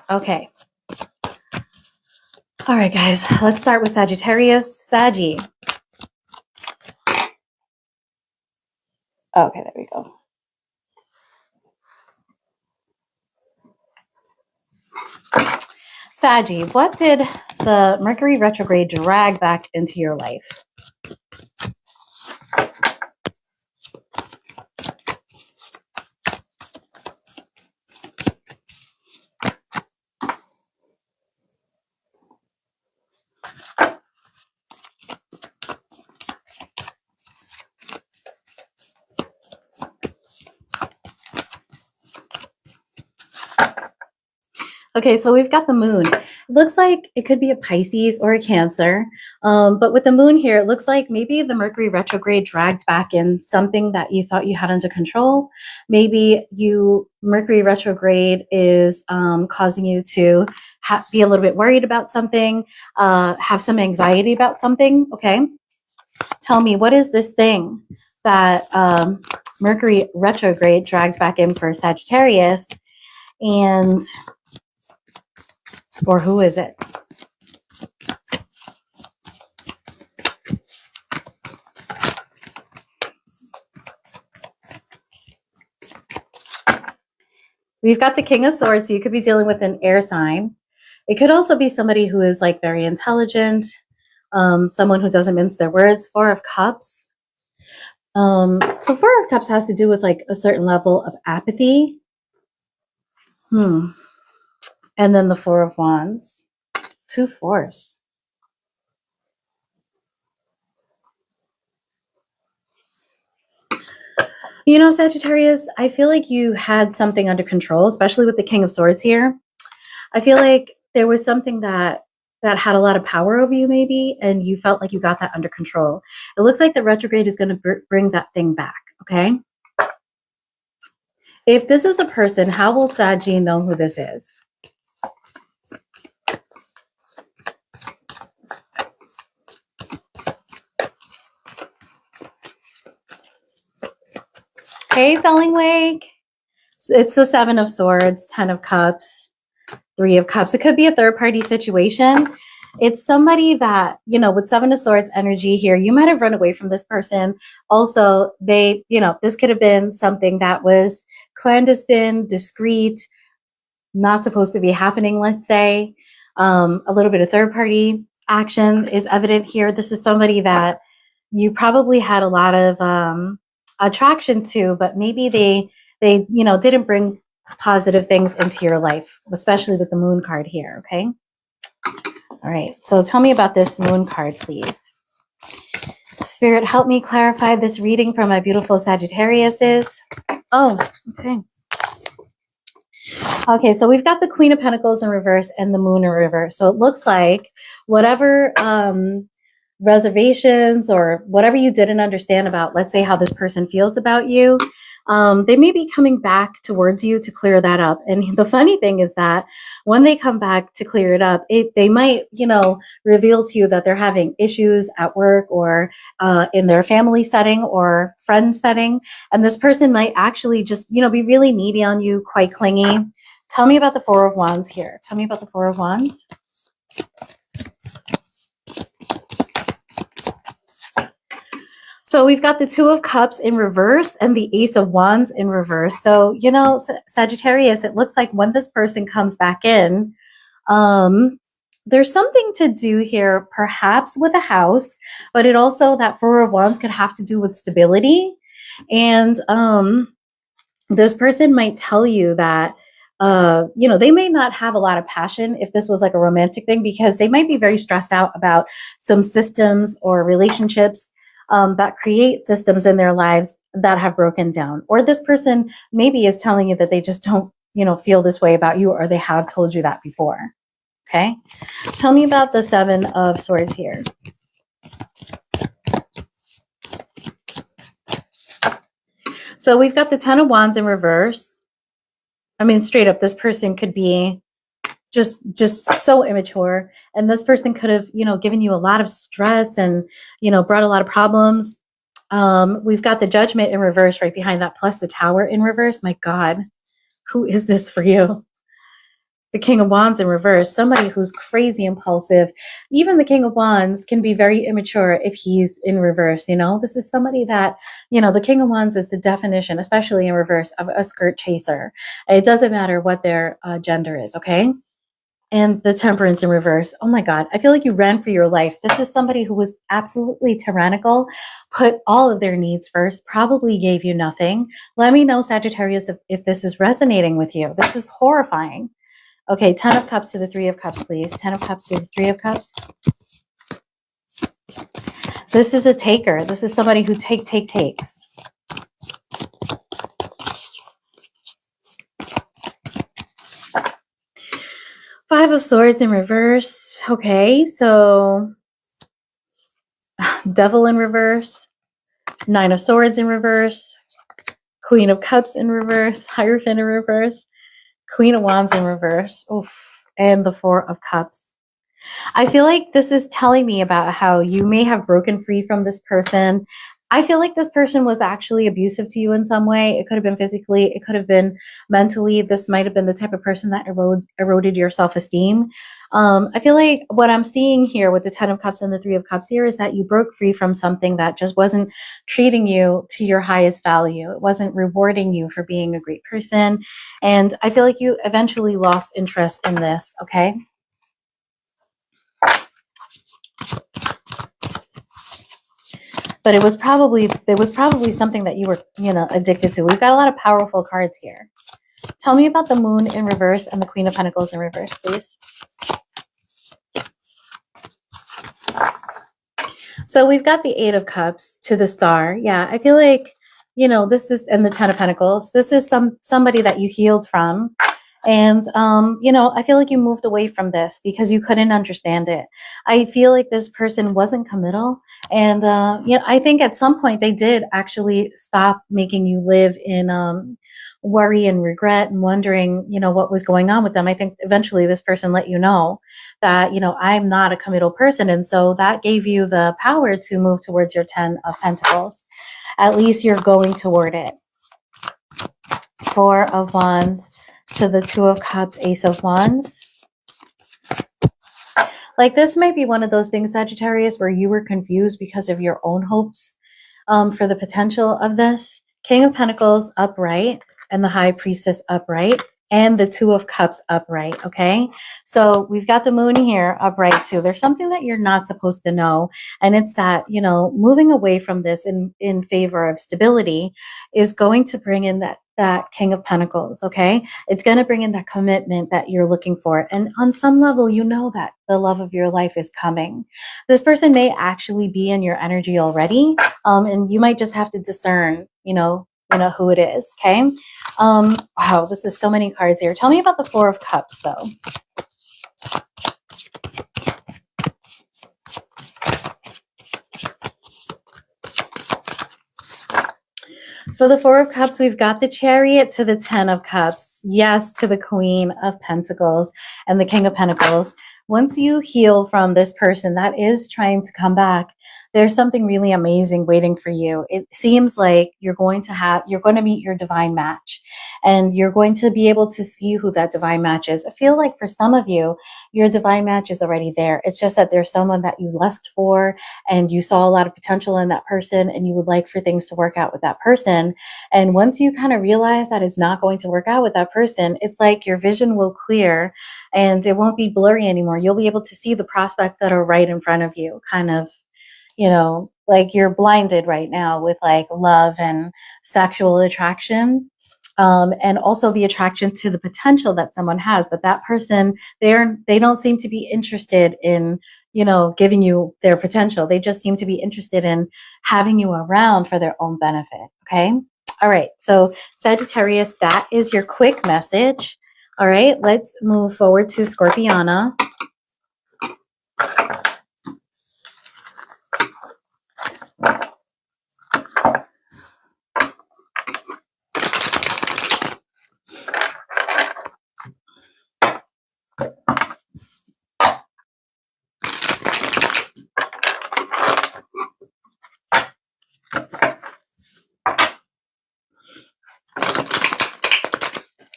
Okay. All right, guys, let's start with Sagittarius. Saggy. Okay, there we go. Saggy, what did the Mercury retrograde drag back into your life? Okay, so we've got the moon. It looks like it could be a Pisces or a Cancer. But with the moon here, it looks like maybe the Mercury retrograde dragged back in something that you thought you had under control. Maybe Mercury retrograde is causing you to be a little bit worried about something, have some anxiety about something. Okay, tell me, what is this thing that Mercury retrograde drags back in for Sagittarius? And or who is it? We've got the King of Swords, so you could be dealing with an air sign. It could also be somebody who is like very intelligent, someone who doesn't mince their words. Four of Cups. So Four of Cups has to do with like a certain level of apathy. And then the Four of Wands. Two fours. You know, Sagittarius, I feel like you had something under control, especially with the King of Swords here. I feel like there was something that had a lot of power over you maybe, and you felt like you got that under control. It looks like the retrograde is going to bring that thing back, okay? If this is a person, how will Saggy know who this is? Hey, Selling Wake. It's the Seven of Swords, Ten of Cups, Three of Cups. It could be a third-party situation. It's somebody that, you know, with Seven of Swords energy here, you might have run away from this person. Also, this could have been something that was clandestine, discreet, not supposed to be happening, let's say. A little bit of third-party action is evident here. This is somebody that you probably had a lot of attraction to, but maybe they didn't bring positive things into your life, especially with the moon card here. Okay. All right. So tell me about this moon card, please. Spirit, help me clarify this reading for my beautiful Sagittariuses. Oh, okay. Okay, so we've got the Queen of Pentacles in reverse and the Moon in reverse. So it looks like whatever reservations or whatever you didn't understand about, let's say, how this person feels about you, they may be coming back towards you to clear that up. And the funny thing is that when they come back to clear it up, they might, reveal to you that they're having issues at work or in their family setting or friend setting. And this person might actually just, be really needy on you, quite clingy. Tell me about the Four of Wands here. Tell me about the Four of Wands. So we've got the Two of Cups in reverse and the Ace of Wands in reverse. So, Sagittarius, it looks like when this person comes back in, there's something to do here, perhaps with a house, but it also, that Four of Wands could have to do with stability. And this person might tell you that, they may not have a lot of passion if this was like a romantic thing, because they might be very stressed out about some systems or relationships that create systems in their lives that have broken down. Or this person maybe is telling you that they just don't, feel this way about you, or they have told you that before. Okay. Tell me about the Seven of Swords here. So we've got the Ten of Wands in reverse. I mean, straight up, this person could be just so immature, and this person could have given you a lot of stress and brought a lot of problems. We've got the Judgment in reverse right behind that, plus the Tower in reverse. My God, who is this for you? the King of Wands in reverse, somebody who's crazy impulsive. Even the King of Wands can be very immature if he's in reverse, you know? This is somebody that, you know, the King of Wands is the definition, especially in reverse, of a skirt chaser. It doesn't matter what their gender is, okay? And the Temperance in reverse. Oh my God. I feel like you ran for your life. This is somebody who was absolutely tyrannical, put all of their needs first, probably gave you nothing. Let me know, Sagittarius, if this is resonating with you. This is horrifying. Okay, 10 of Cups to the 3 of Cups, please. 10 of Cups to the 3 of Cups. This is a taker. This is somebody who takes. 5 of Swords in reverse. Okay, so Devil in reverse. 9 of Swords in reverse. Queen of Cups in reverse. Hierophant in reverse. Queen of Wands in reverse. Oof. And the 4 of Cups. I feel like this is telling me about how you may have broken free from this person. I feel like this person was actually abusive to you in some way. It could have been physically. It could have been mentally. This might have been the type of person that eroded your self-esteem. I feel like what I'm seeing here with the 10 of Cups and the 3 of Cups here is that you broke free from something that just wasn't treating you to your highest value. It wasn't rewarding you for being a great person. And I feel like you eventually lost interest in this, okay? But it was probably something that you were, you know, addicted to. We've got a lot of powerful cards here. Tell me about the Moon in reverse and the Queen of Pentacles in reverse, please. So we've got the 8 of Cups to the Star. Yeah, I feel like, you know, this is, and the 10 of Pentacles. This is somebody that you healed from. And, you know, I feel like you moved away from this because you couldn't understand it. I feel like this person wasn't committal. And, you know, I think at some point they did actually stop making you live in worry and regret and wondering, you know, what was going on with them. I think eventually this person let you know that, you know, I'm not a committal person. And so that gave you the power to move towards your 10 of Pentacles. At least you're going toward it. 4 of Wands to the 2 of Cups, Ace of Wands. Like this might be one of those things, Sagittarius, where you were confused because of your own hopes for the potential of this. King of Pentacles upright and the High Priestess upright and the 2 of Cups upright, okay? So we've got the Moon here upright too. There's something that you're not supposed to know, and it's that, you know, moving away from this in favor of stability is going to bring in that King of Pentacles, okay? It's going to bring in that commitment that you're looking for. And on some level, you know that the love of your life is coming. This person may actually be in your energy already, and you might just have to discern, you know who it is, okay? Wow, this is so many cards here. Tell me about the 4 of Cups, though. For the 4 of Cups, we've got the Chariot to the 10 of Cups. Yes, to the Queen of Pentacles and the King of Pentacles. Once you heal from this person that is trying to come back, there's something really amazing waiting for you. It seems like you're going to meet your divine match, and you're going to be able to see who that divine match is. I feel like for some of you, your divine match is already there. It's just that there's someone that you lust for and you saw a lot of potential in that person and you would like for things to work out with that person. And once you kind of realize that it's not going to work out with that person, it's like your vision will clear and it won't be blurry anymore. You'll be able to see the prospects that are right in front of you, kind of, you know, like you're blinded right now with like love and sexual attraction, and also the attraction to the potential that someone has. But that person, they don't seem to be interested in, you know, giving you their potential. They just seem to be interested in having you around for their own benefit. Okay. All right. So Sagittarius, that is your quick message. All right. Let's move forward to Scorpiana.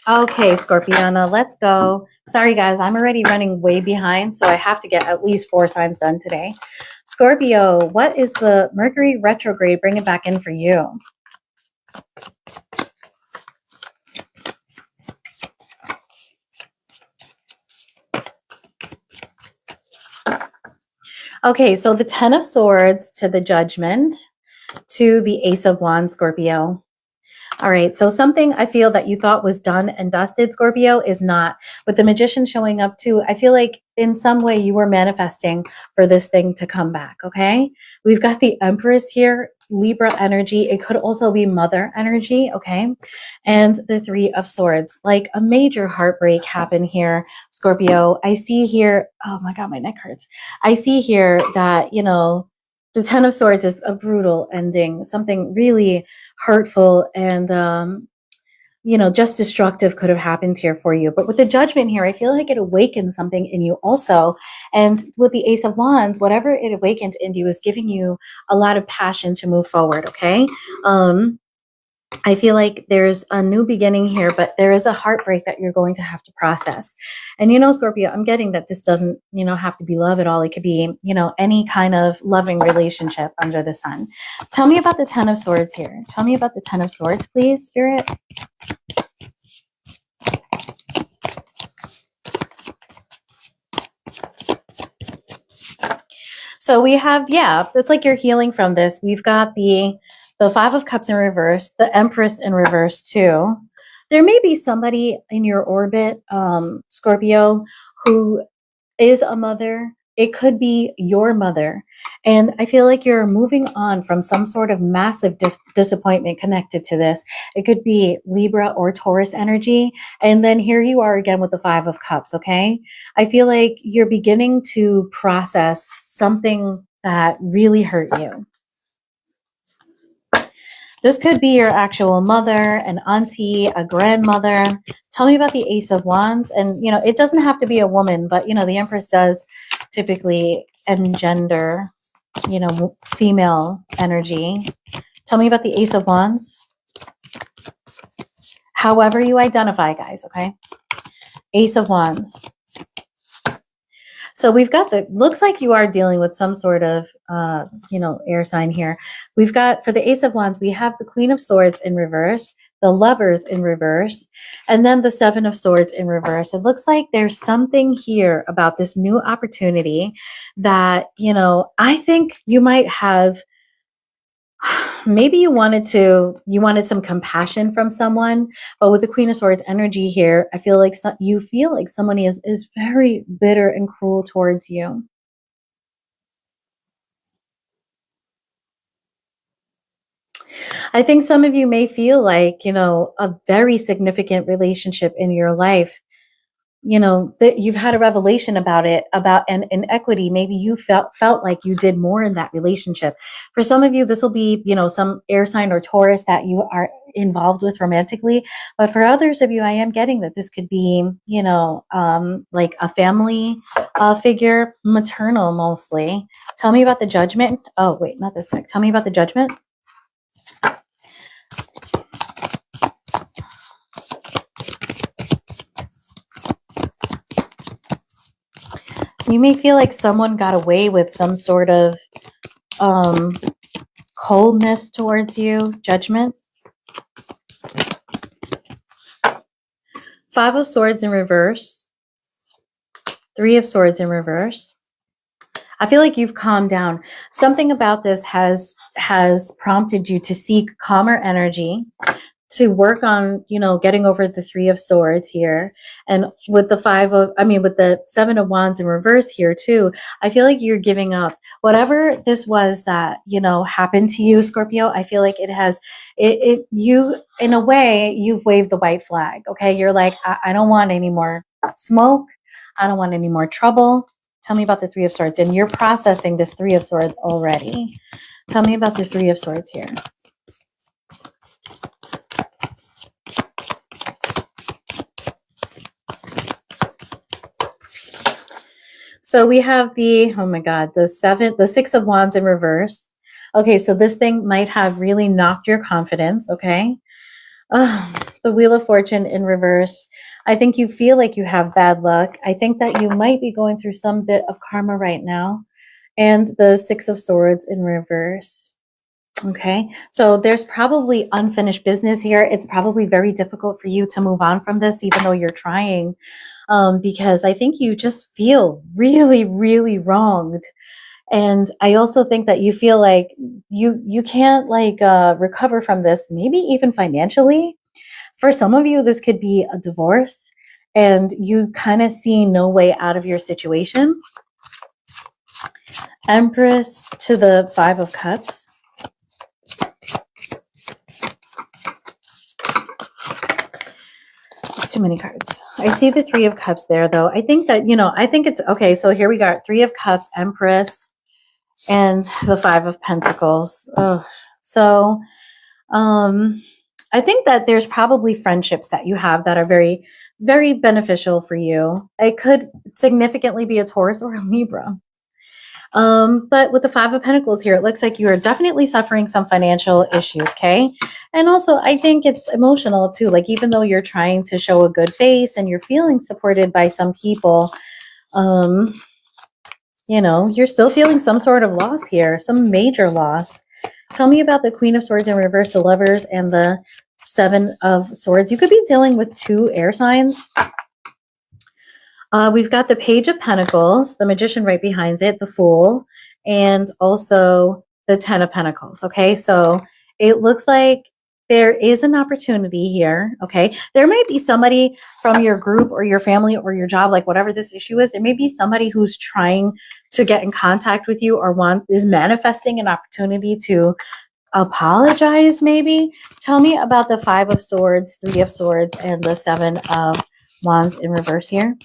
Okay, Scorpiana, let's go. Sorry, guys, I'm already running way behind, so I have to get at least 4 signs done today. Scorpio, what is the Mercury retrograde bringing back in for you? Okay, so the 10 of Swords to the Judgment to the Ace of Wands, Scorpio. All right, so something I feel that you thought was done and dusted, Scorpio, is not. With the Magician showing up too, I feel like in some way you were manifesting for this thing to come back, okay? We've got the Empress here, Libra energy. It could also be Mother energy, okay? And the 3 of Swords. Like a major heartbreak happened here, Scorpio. I see here, oh my God, my neck hurts. I see here that, you know, the 10 of Swords is a brutal ending, something really hurtful and you know, just destructive could have happened here for you. But with the Judgment here, I feel like it awakened something in you also. And with the Ace of Wands, whatever it awakened in you is giving you a lot of passion to move forward, okay? I feel like there's a new beginning here, but there is a heartbreak that you're going to have to process. And, you know, Scorpio, I'm getting that this doesn't, you know, have to be love at all. It could be, you know, any kind of loving relationship under the sun. Tell me about the 10 of Swords here. Tell me about the 10 of Swords, please, Spirit. So we have, yeah, it's like you're healing from this. We've got the 5 of Cups in reverse, the Empress in reverse too. There may be somebody in your orbit, Scorpio, who is a mother. It could be your mother. And I feel like you're moving on from some sort of massive disappointment connected to this. It could be Libra or Taurus energy. And then here you are again with the 5 of Cups, okay? I feel like you're beginning to process something that really hurt you. This could be your actual mother, an auntie, a grandmother. Tell me about the Ace of Wands. And, you know, it doesn't have to be a woman, but, you know, the Empress does typically engender, you know, female energy. Tell me about the Ace of Wands. However you identify, guys, okay? Ace of Wands. So we've got looks like you are dealing with some sort of, you know, air sign here. We've got, for the Ace of Wands, we have the Queen of Swords in reverse, the Lovers in reverse, and then the 7 of Swords in reverse. It looks like there's something here about this new opportunity that, you know, I think you might have, maybe you wanted some compassion from someone, but with the Queen of Swords energy here, I feel like you feel like someone is very bitter and cruel towards you. I think some of you may feel like, you know, a very significant relationship in your life, you know, that you've had a revelation about it, about an inequity. Maybe you felt like you did more in that relationship. For some of you, this will be, you know, some air sign or Taurus that you are involved with romantically. But for others of you, I am getting that this could be, you know, like a family figure, maternal mostly. Tell me about the Judgment. Oh, wait, not this deck. Tell me about the Judgment. You may feel like someone got away with some sort of coldness towards you. Judgment. 5 of Swords in reverse. 3 of Swords in reverse. I feel like you've calmed down. Something about this has prompted you to seek calmer energy, to work on, you know, getting over the 3 of Swords here. And with the with the 7 of Wands in reverse here too, I feel like you're giving up. Whatever this was that, you know, happened to you, Scorpio, I feel like you, in a way, you've waved the white flag, okay? You're like, I don't want any more smoke. I don't want any more trouble. Tell me about the 3 of Swords. And you're processing this 3 of Swords already. Tell me about the 3 of Swords here. So we have oh my God, the 6 of Wands in reverse. Okay, so this thing might have really knocked your confidence, okay? The Wheel of Fortune in reverse. I think you feel like you have bad luck. I think that you might be going through some bit of karma right now. And the Six of Swords in reverse. Okay, so there's probably unfinished business here. It's probably very difficult for you to move on from this, even though you're trying, because I think you just feel really, really wronged. And I also think that you feel like you can't like recover from this, maybe even financially. For some of you, this could be a divorce, and you kind of see no way out of your situation. Empress to the Five of Cups. It's too many cards. I see the Three of Cups there, though. I think that, I think it's okay. So here we got Three of Cups, Empress, and the Five of Pentacles. Ugh. So I think that there's probably friendships that you have that are very, very beneficial for you. It could significantly be a Taurus or a Libra. But with the Five of Pentacles here, it looks like you are definitely suffering some financial issues, okay? And also, I think it's emotional too. Like, even though you're trying to show a good face and you're feeling supported by some people, you're still feeling some sort of loss here, some major loss. Tell me about the Queen of Swords in reverse, the Lovers, and the Seven of Swords. You could be dealing with two air signs. We've got the Page of Pentacles, the Magician right behind it, the Fool, and also the Ten of Pentacles, okay? So it looks like there is an opportunity here, okay? There might be somebody from your group or your family or your job, like whatever this issue is, there may be somebody who's trying to get in contact with you or is manifesting an opportunity to apologize, maybe. Tell me about the Five of Swords, Three of Swords, and the Seven of Wands in reverse here.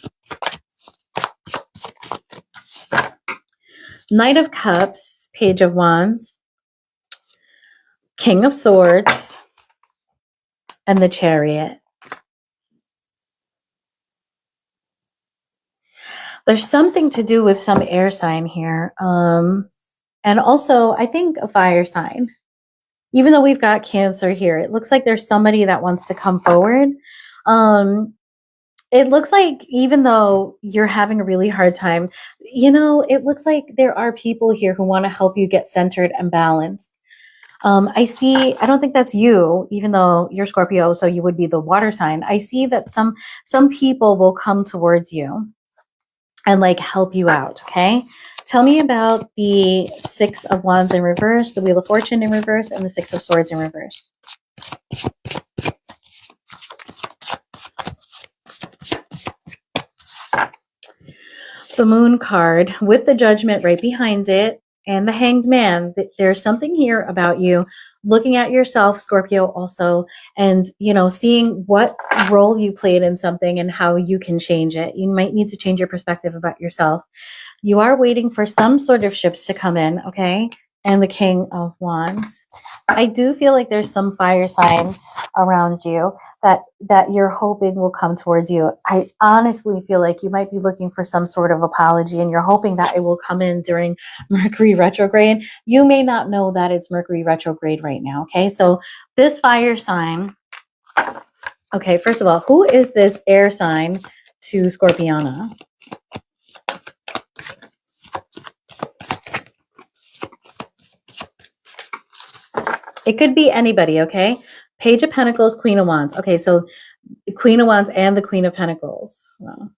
Knight of Cups, Page of Wands, King of Swords, and the Chariot. There's something to do with some air sign here. And also, I think a fire sign. Even though we've got Cancer here, it looks like there's somebody that wants to come forward. It looks like even though you're having a really hard time, it looks like there are people here who want to help you get centered and balanced. I don't think that's you, even though you're Scorpio, so you would be the water sign. I see that some people will come towards you and like help you out, okay? Tell me about the Six of Wands in reverse, the Wheel of Fortune in reverse, and the Six of Swords in reverse. The Moon card with the Judgment right behind it and the Hanged Man. There's something here about you looking at yourself, Scorpio, also, and seeing what role you played in something and how you can change it. You might need to change your perspective about yourself. You are waiting for some sort of ships to come in, okay? And the King of Wands. I do feel like there's some fire sign around you that you're hoping will come towards you. I honestly feel like you might be looking for some sort of apology, and you're hoping that it will come in during Mercury retrograde. You may not know that it's Mercury retrograde right now, okay? So this fire sign, okay, first of all, who is this air sign to Scorpiana? It could be anybody, okay? Page of Pentacles, Queen of Wands. Okay, so Queen of Wands and the Queen of Pentacles. Wow.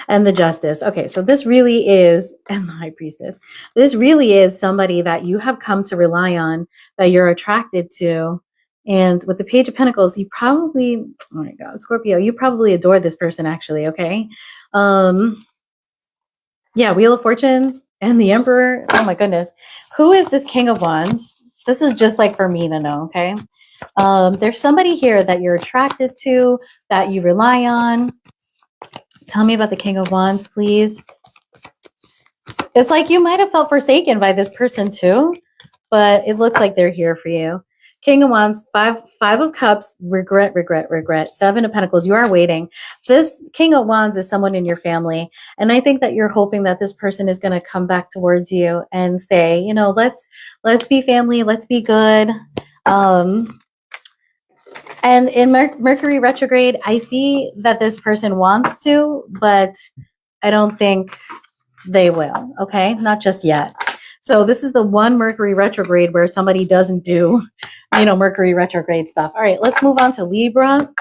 And the Justice. Okay, so this really is, and the High Priestess. This really is somebody that you have come to rely on, that you're attracted to. And with the Page of Pentacles, you probably, oh my God, Scorpio, you probably adore this person actually, okay? Yeah, Wheel of Fortune and the Emperor. Oh my goodness. Who is this King of Wands? This is just like for me to know, okay? There's somebody here that you're attracted to, that you rely on. Tell me about the King of Wands, please. It's like you might have felt forsaken by this person too, but it looks like they're here for you. King of Wands, five of Cups, regret, regret, regret. Seven of Pentacles, you are waiting. This King of Wands is someone in your family. And I think that you're hoping that this person is going to come back towards you and say, let's be family. Let's be good. And in Mercury retrograde, I see that this person wants to, but I don't think they will. Okay. Not just yet. So this is the one Mercury retrograde where somebody doesn't do, Mercury retrograde stuff. All right, let's move on to Libra.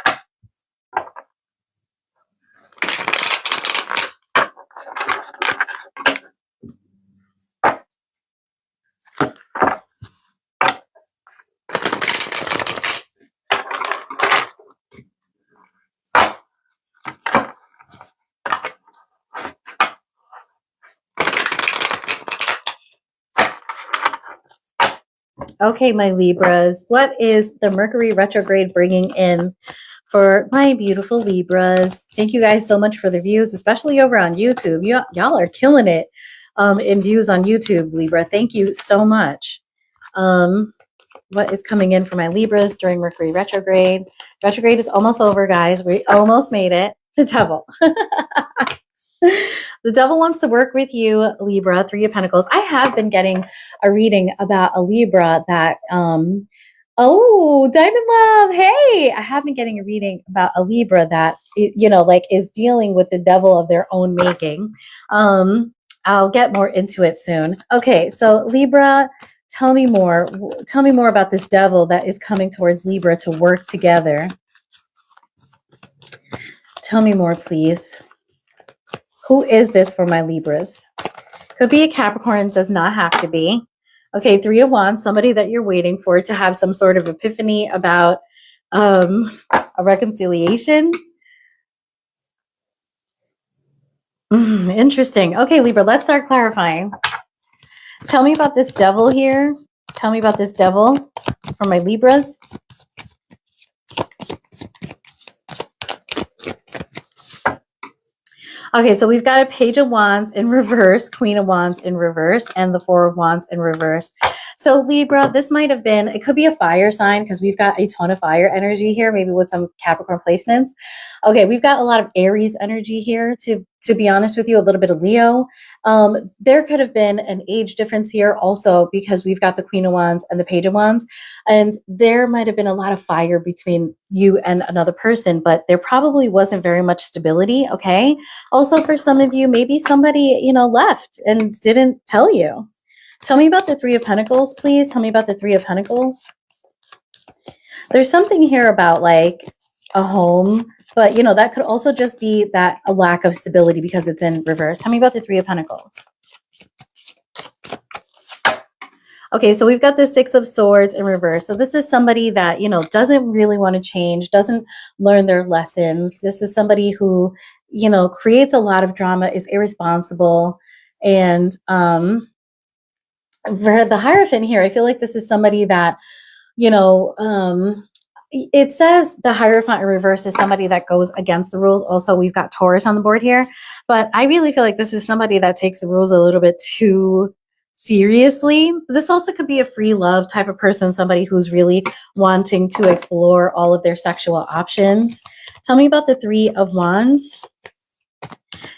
Okay, my Libras, what is the Mercury retrograde bringing in for my beautiful Libras? Thank you guys so much for the views, especially over on YouTube. Y'all are killing it in views on YouTube, Libra. Thank you so much. What is coming in for my Libras during Mercury retrograde? Retrograde is almost over, guys. We almost made it. The devil. The devil wants to work with you, Libra, Three of Pentacles. I have been getting a reading about a Libra that, oh, Diamond Love. Hey, I have been getting a reading about a Libra that, is dealing with the devil of their own making. I'll get more into it soon. Okay, so Libra, tell me more. Tell me more about this devil that is coming towards Libra to work together. Tell me more, please. Who is this for my Libras? Could be a Capricorn, does not have to be. Okay, Three of Wands, somebody that you're waiting for to have some sort of epiphany about a reconciliation. Interesting. Okay, Libra, let's start clarifying. Tell me about this devil here. Tell me about this devil for my Libras. Okay, so we've got a Page of Wands in reverse, Queen of Wands in reverse, and the Four of Wands in reverse. So Libra, this might have been, it could be a fire sign because we've got a ton of fire energy here, maybe with some Capricorn placements. Okay, we've got a lot of Aries energy here, to be honest with you, a little bit of Leo. There could have been an age difference here also because we've got the Queen of Wands and the Page of Wands. And there might have been a lot of fire between you and another person, but there probably wasn't very much stability, okay? Also, for some of you, maybe somebody, left and didn't tell you. Tell me about the Three of Pentacles, please. Tell me about the Three of Pentacles. There's something here about like a home, but that could also just be that a lack of stability because it's in reverse. Tell me about the Three of Pentacles. Okay, so we've got the Six of Swords in reverse. So this is somebody that, doesn't really want to change, doesn't learn their lessons. This is somebody who, creates a lot of drama, is irresponsible. And for the Hierophant here, I feel like this is somebody that, it says the Hierophant in reverse is somebody that goes against the rules. Also, we've got Taurus on the board here. But I really feel like this is somebody that takes the rules a little bit too seriously. This also could be a free love type of person, somebody who's really wanting to explore all of their sexual options. Tell me about the Three of Wands.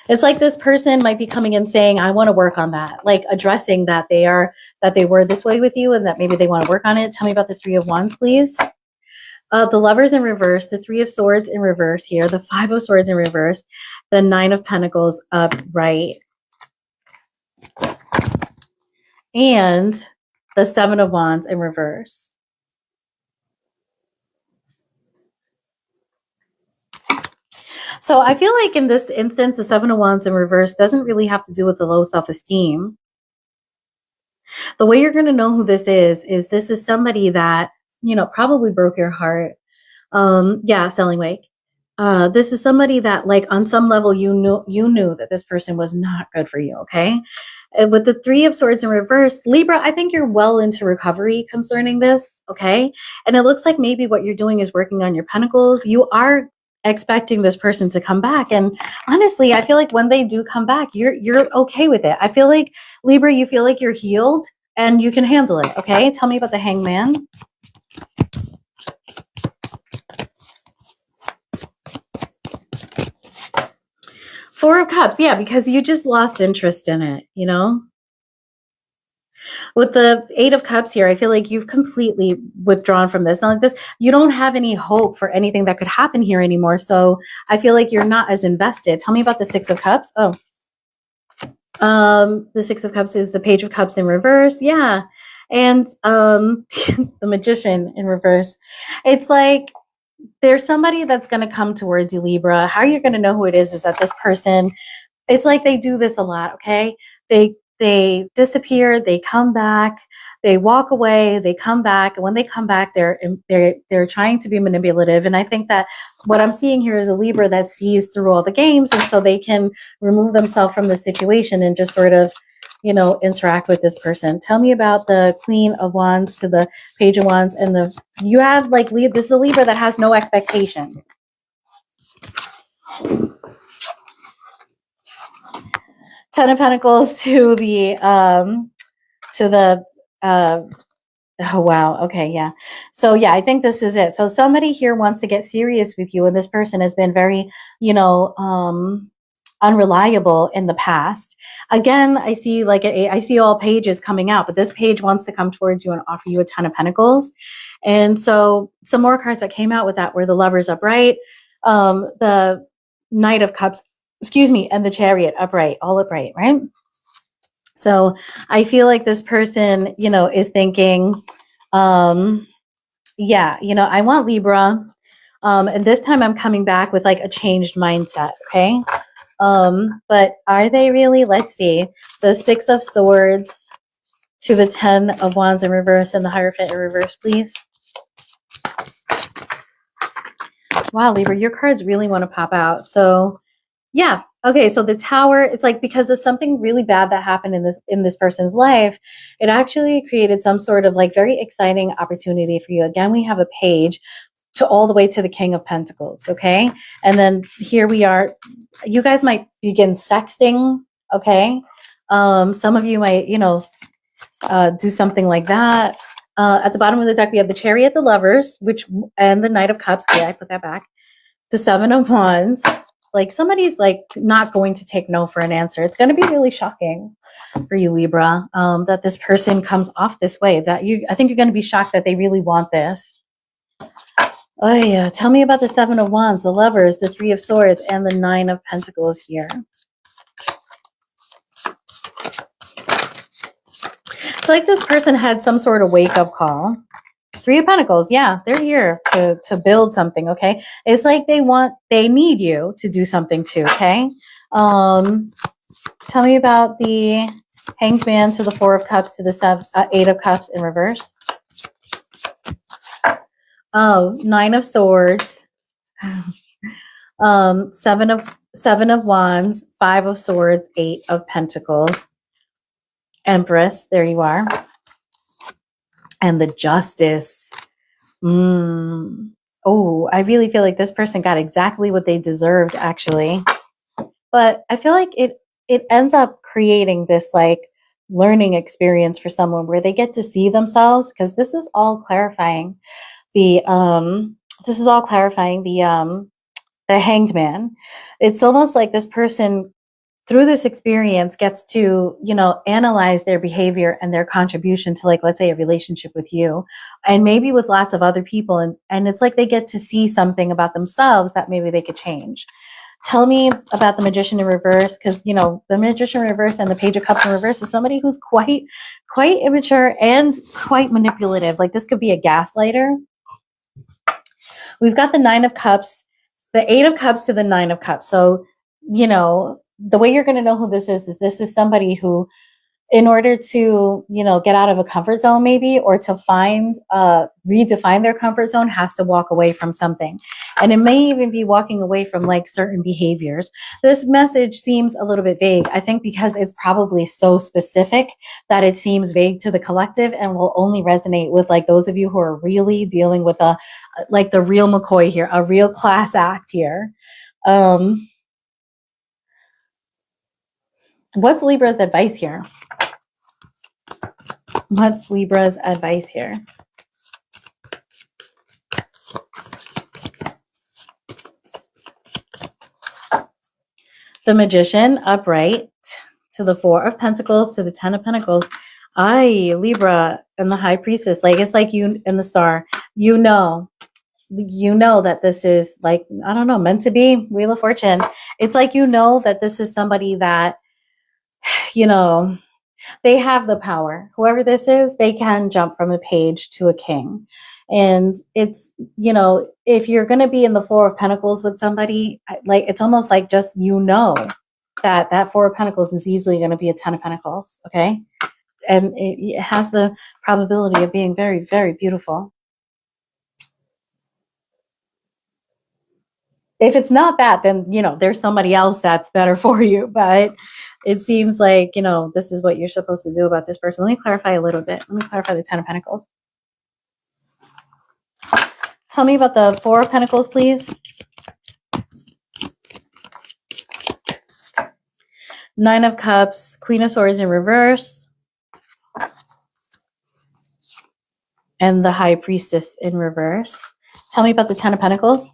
It's like this person might be coming in saying, I want to work on that, like addressing that they were this way with you and that maybe they want to work on it. Tell me about the Three of Wands, please. The Lovers in reverse, the Three of Swords in reverse here, the Five of Swords in reverse, the Nine of Pentacles upright, and the Seven of Wands in reverse. So I feel like in this instance, the Seven of Wands in reverse doesn't really have to do with the low self-esteem. The way you're going to know who this is this is somebody that, probably broke your heart. Yeah, Selling Wake. This is somebody that, like, on some level, you knew that this person was not good for you, okay? With the Three of Swords in reverse, Libra, I think you're well into recovery concerning this, okay? And it looks like maybe what you're doing is working on your pentacles. You are expecting this person to come back. And honestly, I feel like when they do come back, you're okay with it. I feel like, Libra, you feel like you're healed and you can handle it, okay? Tell me about the Hangman. Four of Cups, yeah, because you just lost interest in it, With the Eight of Cups here, I feel like you've completely withdrawn from this. Not like this, you don't have any hope for anything that could happen here anymore. So I feel like you're not as invested. Tell me about the Six of Cups. Oh, the Six of Cups is the Page of Cups in reverse. Yeah. And the Magician in reverse. It's like there's somebody that's going to come towards you, Libra. How you're going to know who it is that this person, it's like they do this a lot, okay? They disappear, they come back, they walk away, they come back, and when they come back, they're trying to be manipulative. And I think that what I'm seeing here is a Libra that sees through all the games, and so they can remove themselves from the situation and just sort of, you know, interact with this person. Tell me about the Queen of Wands to the Page of Wands, and you have like this is a Libra that has no expectation. Ten of Pentacles to the oh wow, okay, yeah. So yeah, I think this is it. So somebody here wants to get serious with you, and this person has been very, you know, unreliable in the past. Again, I see like I see all pages coming out, but this page wants to come towards you and offer you a Ten of Pentacles. And so some more cards that came out with that were the Lovers upright, the Knight of Cups, excuse me, and the Chariot upright, all upright, right? So I feel like this person, you know, is thinking, yeah, you know, I want Libra. And this time I'm coming back with like a changed mindset. Okay. But are they really? Let's see. The Six of Swords to the Ten of Wands in reverse and the Hierophant in reverse, please. Wow, Libra, your cards really want to pop out. So yeah. Okay. So the Tower, it's like because of something really bad that happened in this person's life, it actually created some sort of like very exciting opportunity for you. Again, we have a page to all the way to the King of Pentacles. Okay. And then here we are. You guys might begin sexting. Okay. Some of you might, you know, do something like that. At the bottom of the deck, we have the Chariot, the Lovers, and the Knight of Cups. Okay, I put that back. The Seven of Wands. Like somebody's like not going to take no for an answer. It's going to be really shocking for you, Libra, that this person comes off this way. I think you're going to be shocked that they really want this. Oh yeah, tell me about the Seven of Wands, the Lovers, the Three of Swords, and the Nine of Pentacles here. It's like this person had some sort of wake-up call. Three of Pentacles, yeah, they're here to build something, okay? It's like they need you to do something too, okay? Tell me about the Hanged Man to the Four of Cups to the Eight of Cups in reverse. Oh, Nine of Swords, Seven of Wands, Five of Swords, Eight of Pentacles, Empress, there you are. And the Justice. Oh, I really feel like this person got exactly what they deserved, actually. But I feel like it ends up creating this like learning experience for someone where they get to see themselves, because this is all clarifying the Hanged Man. It's almost like this person through this experience gets to, you know, analyze their behavior and their contribution to, like, let's say a relationship with you and maybe with lots of other people. And it's like they get to see something about themselves that maybe they could change. Tell me about the Magician in reverse, because, you know, the Magician in reverse and the Page of Cups in reverse is somebody who's quite immature and quite manipulative. Like this could be a gaslighter. We've got the Nine of Cups, the Eight of Cups to the Nine of Cups. So, you know, the way you're going to know who this is this is somebody who, in order to, you know, get out of a comfort zone maybe, or to redefine their comfort zone, has to walk away from something. And it may even be walking away from like certain behaviors. This message seems a little bit vague, I think, because it's probably so specific that it seems vague to the collective and will only resonate with like those of you who are really dealing with like the real McCoy here, a real class act here. What's Libra's advice here? What's Libra's advice here? The Magician upright to the Four of Pentacles to the Ten of Pentacles. Libra and the High Priestess. Like, it's like you and the Star, you know that this is like, I don't know, meant to be, Wheel of Fortune. It's like, you know that this is somebody that, you know, they have the power. Whoever this is, they can jump from a page to a king. And it's, you know, if you're going to be in the Four of Pentacles with somebody, like, it's almost like just, you know, that Four of Pentacles is easily going to be a Ten of Pentacles. Okay. And it has the probability of being very, very beautiful. If it's not that, then, you know, there's somebody else that's better for you. But it seems like, you know, this is what you're supposed to do about this person. Let me clarify a little bit. Let me clarify the Ten of Pentacles. Tell me about the Four of Pentacles, please. Nine of Cups, Queen of Swords in reverse, and the High Priestess in reverse. Tell me about the Ten of Pentacles.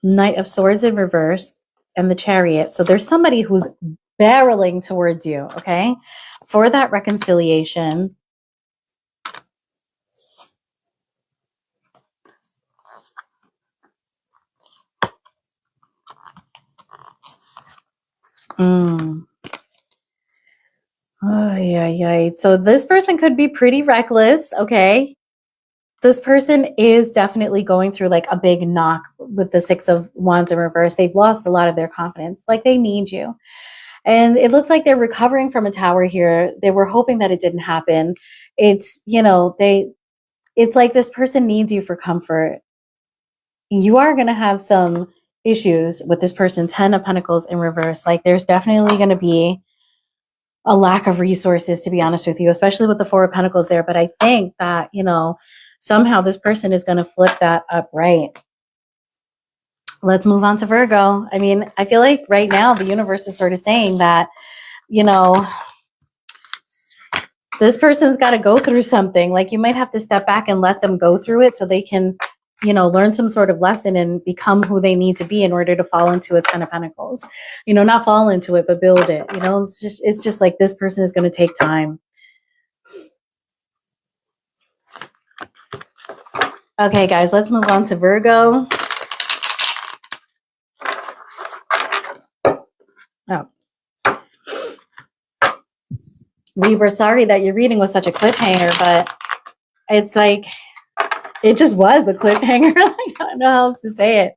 Knight of Swords in reverse, and the Chariot. So there's somebody who's barreling towards you, okay, for that reconciliation. Oh, yeah. So this person could be pretty reckless, okay? This person is definitely going through like a big knock with the Six of Wands in reverse. They've lost a lot of their confidence. Like, they need you. And it looks like they're recovering from a tower here. They were hoping that it didn't happen. It's, you know, it's like this person needs you for comfort. You are going to have some issues with this person. 10 of Pentacles in reverse. Like, there's definitely going to be a lack of resources, to be honest with you, especially with the Four of Pentacles there. But I think that, you know, somehow this person is going to flip that upright. Let's move on to Virgo. I mean, I feel like right now the universe is sort of saying that, you know, this person's got to go through something. Like, you might have to step back and let them go through it so they can, you know, learn some sort of lesson and become who they need to be in order to fall into a Ten of Pentacles. You know, not fall into it, but build it. You know, it's just like this person is going to take time. Okay, guys, let's move on to Virgo. Oh. Libra, sorry that your reading was such a cliffhanger, but it's like, it just was a cliffhanger. Like, I don't know how else to say it.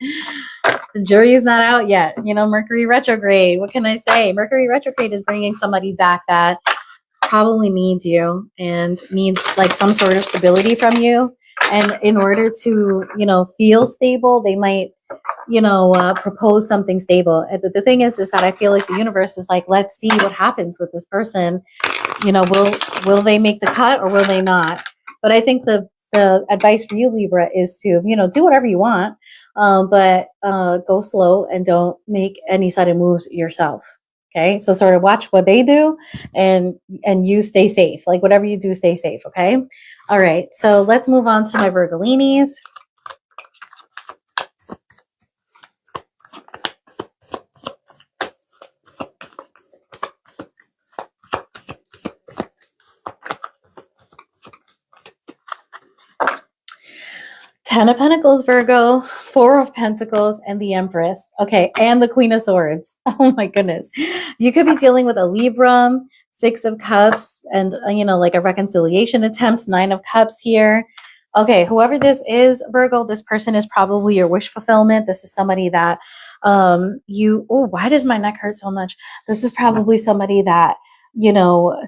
The jury is not out yet. You know, Mercury retrograde. What can I say? Mercury retrograde is bringing somebody back that probably needs you and needs like some sort of stability from you. And in order to, you know, feel stable, they might, you know, propose something stable. And the thing is that I feel like the universe is like, let's see what happens with this person. You know, will they make the cut or will they not? But I think the advice for you, Libra, is to, you know, do whatever you want, but go slow and don't make any sudden moves yourself. Okay, so sort of watch what they do and you stay safe. Like, whatever you do, stay safe. Okay. All right. So let's move on to my Virgolinis. Ten of Pentacles, Virgo, Four of Pentacles, and the Empress. Okay, and the Queen of Swords. Oh my goodness. You could be dealing with a Libra, Six of Cups, and, you know, like a reconciliation attempt, Nine of Cups here. Okay, whoever this is, Virgo, this person is probably your wish fulfillment. This is somebody that why does my neck hurt so much? This is probably somebody that, you know,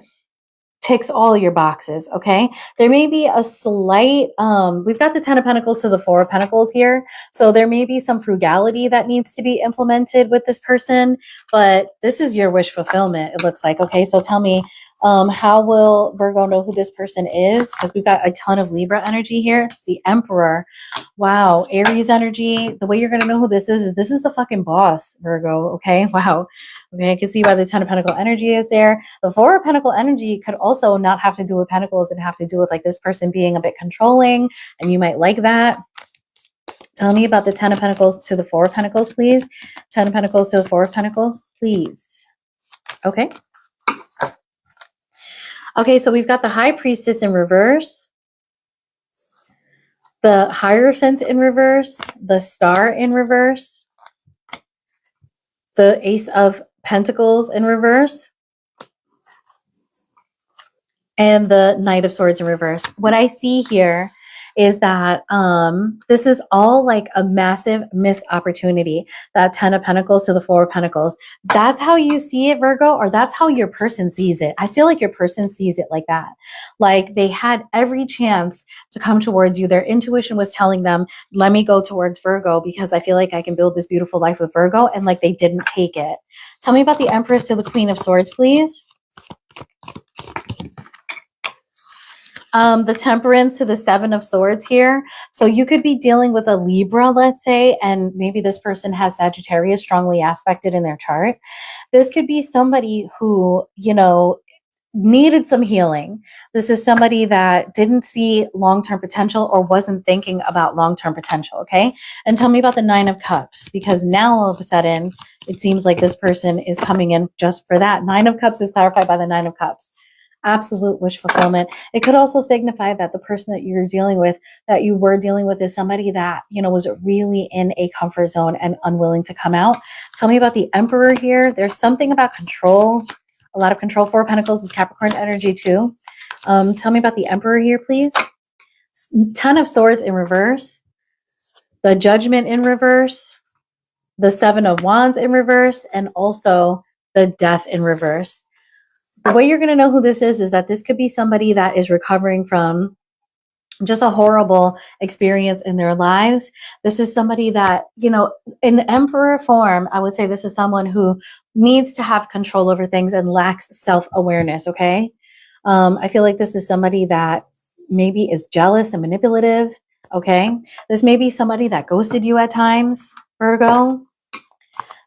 ticks all your boxes. Okay, there may be a slight we've got the Ten of Pentacles to the Four of Pentacles here, so there may be some frugality that needs to be implemented with this person, but this is your wish fulfillment, it looks like. Okay, so tell me, How will Virgo know who this person is? Because we've got a ton of Libra energy here. The Emperor. Wow. Aries energy. The way you're going to know who this is this is the fucking boss, Virgo. Okay. Wow. Okay. I can see why the Ten of Pentacle energy is there. The Four of Pentacle energy could also not have to do with Pentacles. It have to do with like this person being a bit controlling, and you might like that. Tell me about the Ten of Pentacles to the Four of Pentacles, please. Ten of Pentacles to the Four of Pentacles, please. Okay. Okay, so we've got the High Priestess in reverse, the Hierophant in reverse, the Star in reverse, the Ace of Pentacles in reverse, and the Knight of Swords in reverse. What I see here is that this is all like a massive missed opportunity. That Ten of Pentacles to the Four of Pentacles. That's how you see it, Virgo, or that's how your person sees it. I feel like your person sees it like that. Like they had every chance to come towards you. Their intuition was telling them, let me go towards Virgo because I feel like I can build this beautiful life with Virgo, and like they didn't take it. Tell me about the Empress to the Queen of Swords, please. The Temperance to the Seven of Swords here. So you could be dealing with a Libra, let's say, and maybe this person has Sagittarius strongly aspected in their chart. This could be somebody who, you know, needed some healing. This is somebody that didn't see long-term potential or wasn't thinking about long-term potential, okay? And tell me about the Nine of Cups, because now all of a sudden it seems like this person is coming in just for that. Nine of Cups is clarified by the Nine of Cups. Absolute wish fulfillment. It could also signify that the person that you're dealing with, that you were dealing with, is somebody that, you know, was really in a comfort zone and unwilling to come out. Tell me about the Emperor here. There's something about control, a lot of control. Four of Pentacles is Capricorn energy too. Tell me about the Emperor here, please. Ten of Swords in reverse, the Judgment in reverse, the Seven of Wands in reverse, and also the Death in reverse. The way you're going to know who this is that this could be somebody that is recovering from just a horrible experience in their lives. This is somebody that, you know, in Emperor form, I would say this is someone who needs to have control over things and lacks self-awareness, okay? I feel like this is somebody that maybe is jealous and manipulative, okay? This may be somebody that ghosted you at times, Virgo.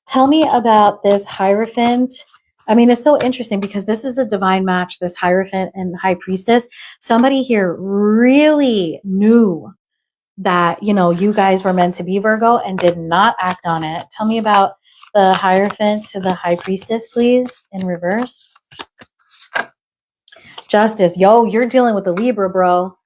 Tell me about this Hierophant. I mean, it's so interesting because this is a divine match, this Hierophant and High Priestess. Somebody here really knew that, you know, you guys were meant to be, Virgo, and did not act on it. Tell me about the Hierophant to the High Priestess, please, in reverse. Justice. Yo, you're dealing with the Libra, bro.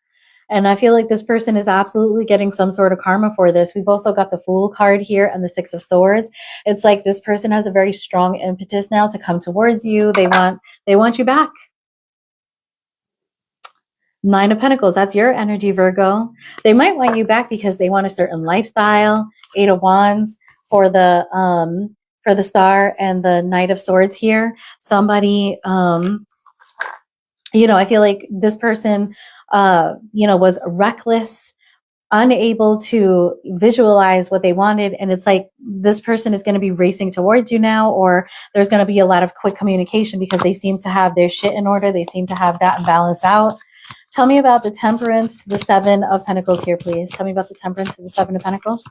And I feel like this person is absolutely getting some sort of karma for this. We've also got the Fool card here and the Six of Swords. It's like this person has a very strong impetus now to come towards you. They want you back. Nine of Pentacles, that's your energy, Virgo. They might want you back because they want a certain lifestyle. Eight of Wands for the Star and the Knight of Swords here. Somebody, you know, I feel like this person you know, was reckless, unable to visualize what they wanted. And it's like this person is going to be racing towards you now, or there's going to be a lot of quick communication because they seem to have their shit in order. They seem to have that balanced out. Tell me about the Temperance, the Seven of Pentacles here, please. Tell me about the Temperance to the Seven of Pentacles.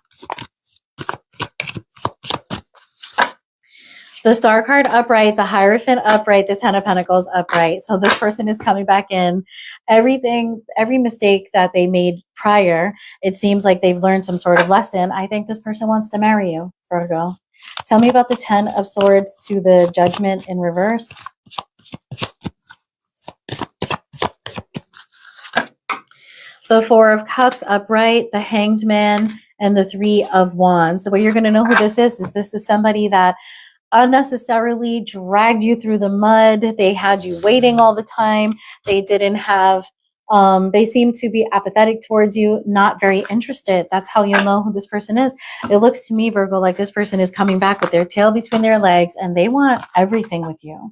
The Star card upright, the Hierophant upright, the Ten of Pentacles upright. So this person is coming back in. Everything, every mistake that they made prior, it seems like they've learned some sort of lesson. I think this person wants to marry you, Virgo. Tell me about the Ten of Swords to the Judgment in reverse. The Four of Cups upright, the Hanged Man, and the Three of Wands. So what you're going to know who this is this is somebody that unnecessarily dragged you through the mud. They had you waiting all the time. They didn't have, they seem to be apathetic towards you, not very interested. That's how you'll know who this person is. It looks to me, Virgo, like this person is coming back with their tail between their legs and they want everything with you.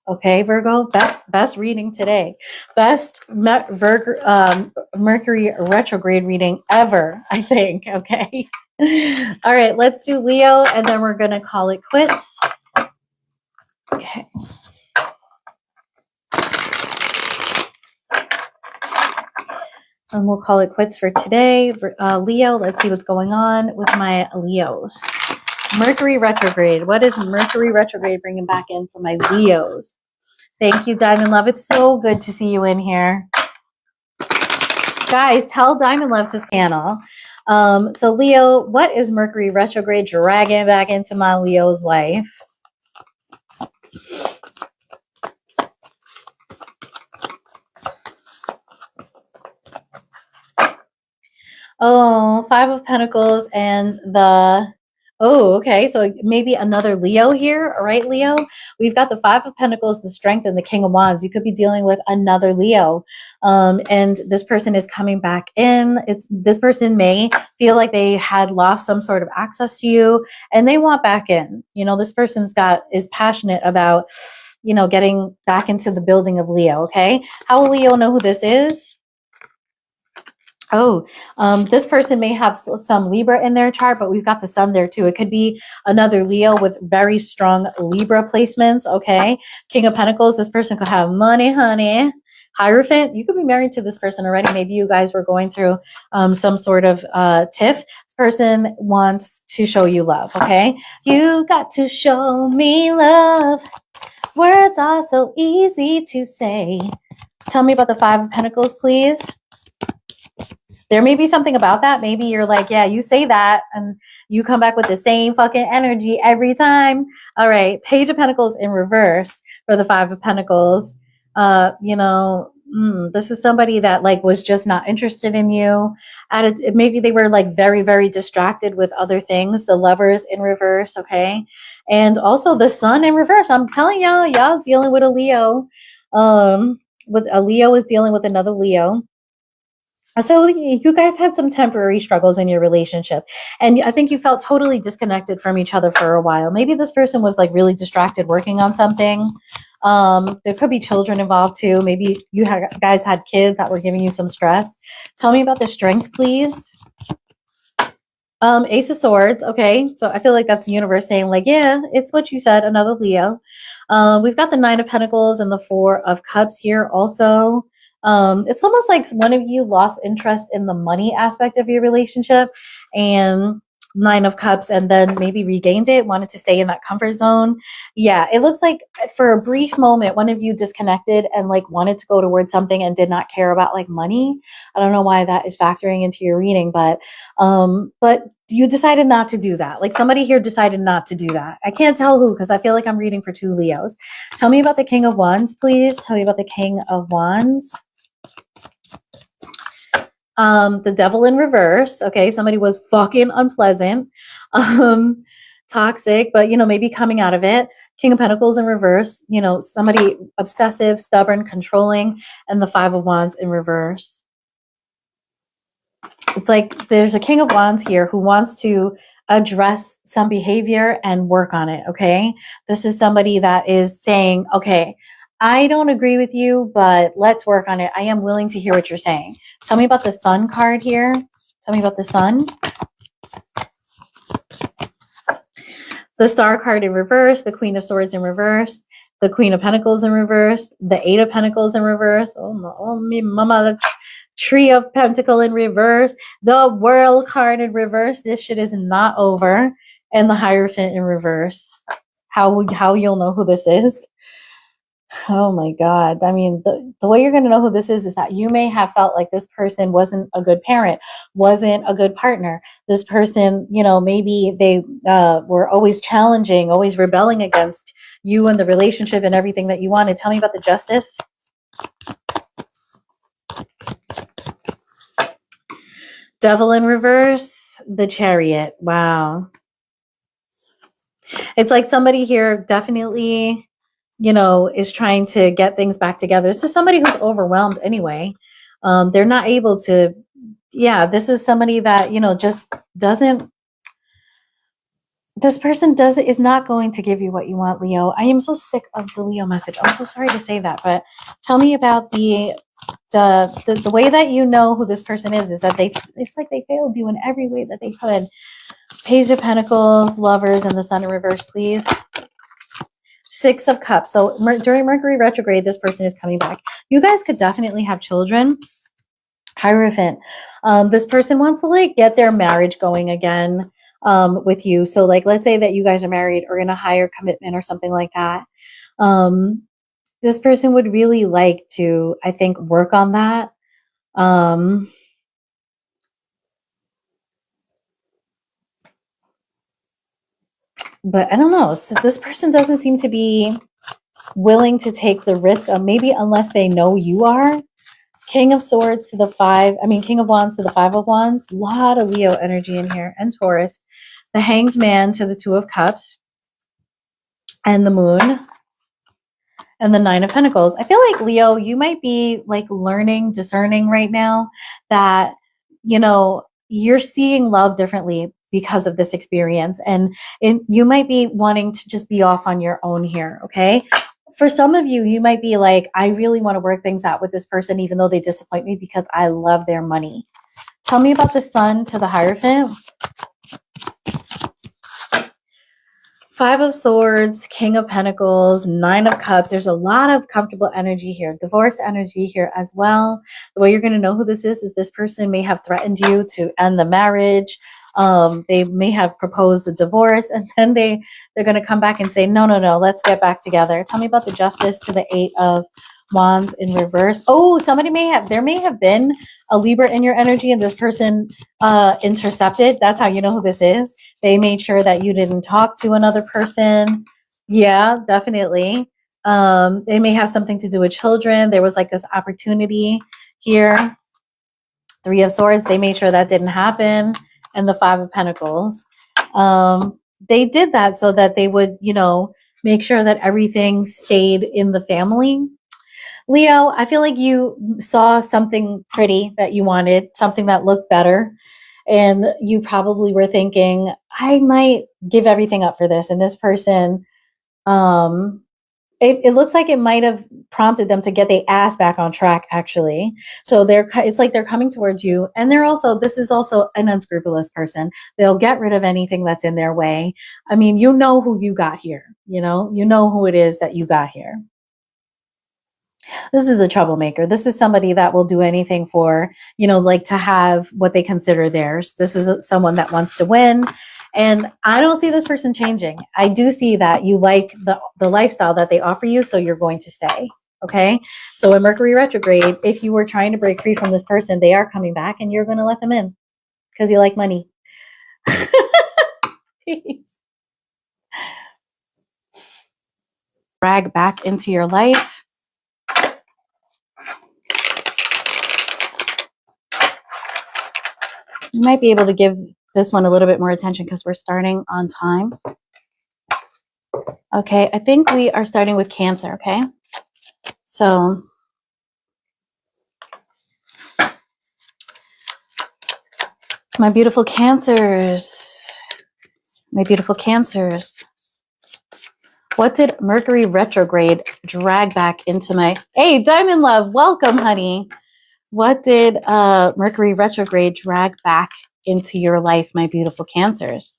Okay, Virgo, best reading today. Best Mercury retrograde reading ever, I think. Okay. All right, let's do Leo, and then we're going to call it quits. Okay. And we'll call it quits for today. Leo, let's see what's going on with my Leos. Mercury retrograde. What is Mercury retrograde bringing back in for my Leos? Thank you, Diamond Love. It's so good to see you in here. Guys, tell Diamond Love to channel. So Leo, what is Mercury retrograde dragging back into my Leo's life? Oh, Five of Pentacles and the... Oh, okay. So maybe another Leo here. All right, Leo. We've got the Five of Pentacles, the Strength, and the King of Wands. You could be dealing with another Leo. And this person is coming back in. This person may feel like they had lost some sort of access to you and they want back in. You know, this person's is passionate about, you know, getting back into the building of Leo. Okay. How will Leo know who this is? Oh, this person may have some Libra in their chart, but we've got the sun there too. It could be another Leo with very strong Libra placements, okay? King of Pentacles, this person could have money, honey. Hierophant, you could be married to this person already. Maybe you guys were going through some sort of tiff. This person wants to show you love, okay? You got to show me love. Words are so easy to say. Tell me about the Five of Pentacles, please. There may be something about that. Maybe you're like, yeah, you say that and you come back with the same fucking energy every time. All right. Page of Pentacles in reverse for the Five of Pentacles. You know, this is somebody that like was just not interested in you. Maybe they were like very, very distracted with other things. The Lovers in reverse. Okay. And also the Sun in reverse. I'm telling y'all's dealing with a Leo. With a Leo is dealing with another Leo. So you guys had some temporary struggles in your relationship, and I think you felt totally disconnected from each other for a while. Maybe this person was like really distracted working on something. There could be children involved too. Maybe you guys had kids that were giving you some stress. Tell me about the Strength, please. Ace of Swords. Okay. So I feel like that's the universe saying like, yeah, it's what you said. Another Leo. We've got the Nine of Pentacles and the Four of Cups here also. It's almost like one of you lost interest in the money aspect of your relationship and Nine of Cups, and then maybe regained it, wanted to stay in that comfort zone. Yeah, it looks like for a brief moment, one of you disconnected and like wanted to go towards something and did not care about like money. I don't know why that is factoring into your reading, but you decided not to do that. Like somebody here decided not to do that. I can't tell who, because I feel like I'm reading for two Leos. Tell me about the King of Wands, please. Tell me about the King of Wands. The Devil in reverse. Okay, somebody was fucking unpleasant, toxic, but you know, maybe coming out of it. King of Pentacles in reverse. You know, somebody obsessive, stubborn, controlling, and the Five of Wands in reverse. It's like there's a King of Wands here who wants to address some behavior and work on it. Okay, this is somebody that is saying, okay, I don't agree with you, but let's work on it. I am willing to hear what you're saying. Tell me about the Sun card here. Tell me about the Sun. The Star card in reverse, the Queen of Swords in reverse, the Queen of Pentacles in reverse, the Eight of Pentacles in reverse. Oh me mama, the Tree of Pentacle in reverse, the World card in reverse. This shit is not over. And the Hierophant in reverse. How you'll know who this is? Oh my God. I mean, the way you're going to know who this is that you may have felt like this person wasn't a good parent, wasn't a good partner. This person, you know, maybe they were always challenging, always rebelling against you and the relationship and everything that you wanted. Tell me about the Justice. Devil in reverse, the Chariot. Wow. It's like somebody here definitely, you know, is trying to get things back together. This is somebody who's overwhelmed anyway. They're not able to, yeah, this is somebody that, you know, just doesn't, this person is not going to give you what you want, Leo. I am so sick of the Leo message. I'm so sorry to say that, but tell me about the way that you know who this person is that it's like they failed you in every way that they could. Page of Pentacles, Lovers, and the Sun in reverse, please. Six of Cups. So during Mercury retrograde, this person is coming back. You guys could definitely have children. Hierophant. This person wants to like get their marriage going again with you. So like, let's say that you guys are married or in a higher commitment or something like that. This person would really like to, I think, work on that. But I don't know. So this person doesn't seem to be willing to take the risk of, maybe unless they know you are. King of Swords to the King of Wands to the Five of Wands. A lot of Leo energy in here, and Taurus. The Hanged Man to the Two of Cups, and the Moon, and the Nine of Pentacles. I feel like, Leo, you might be like learning, discerning right now that, you know, you're seeing love differently because of this experience. And you might be wanting to just be off on your own here, okay? For some of you, you might be like, I really want to work things out with this person, even though they disappoint me because I love their money. Tell me about the Sun to the Hierophant. Five of Swords, King of Pentacles, Nine of Cups. There's a lot of comfortable energy here. Divorce energy here as well. The way you're going to know who this is this person may have threatened you to end the marriage. They may have proposed a divorce, and then they're going to come back and say, no, let's get back together. Tell me about the Justice to the Eight of Wands in reverse. Oh, there may have been a Libra in your energy, and this person intercepted. That's how you know who this is. They made sure that you didn't talk to another person. Yeah, definitely. They may have something to do with children. There was like this opportunity here. Three of Swords. They made sure that didn't happen. And the Five of Pentacles. They did that so that they would, you know, make sure that everything stayed in the family. Leo, I feel like you saw something pretty that you wanted, something that looked better. And you probably were thinking, I might give everything up for this. And this person, it looks like it might have prompted them to get their ass back on track, actually. So it's like they're coming towards you. And this is also an unscrupulous person. They'll get rid of anything that's in their way. I mean, you know who you got here. You know who it is that you got here. This is a troublemaker. This is somebody that will do anything for, like to have what they consider theirs. This is someone that wants to win. And I don't see this person changing. I do see that you like the lifestyle that they offer you, so you're going to stay. Okay. So in Mercury retrograde, if you were trying to break free from this person, they are coming back and you're going to let them in because you like money. Peace. Drag back into your life. You might be able to give this one a little bit more attention because we're starting on time. Okay, I think we are starting with Cancer, okay? So, my beautiful Cancers, what did Mercury retrograde drag back into my... Hey, Diamond Love, welcome, honey. What did Mercury retrograde drag back into your life, my beautiful Cancers?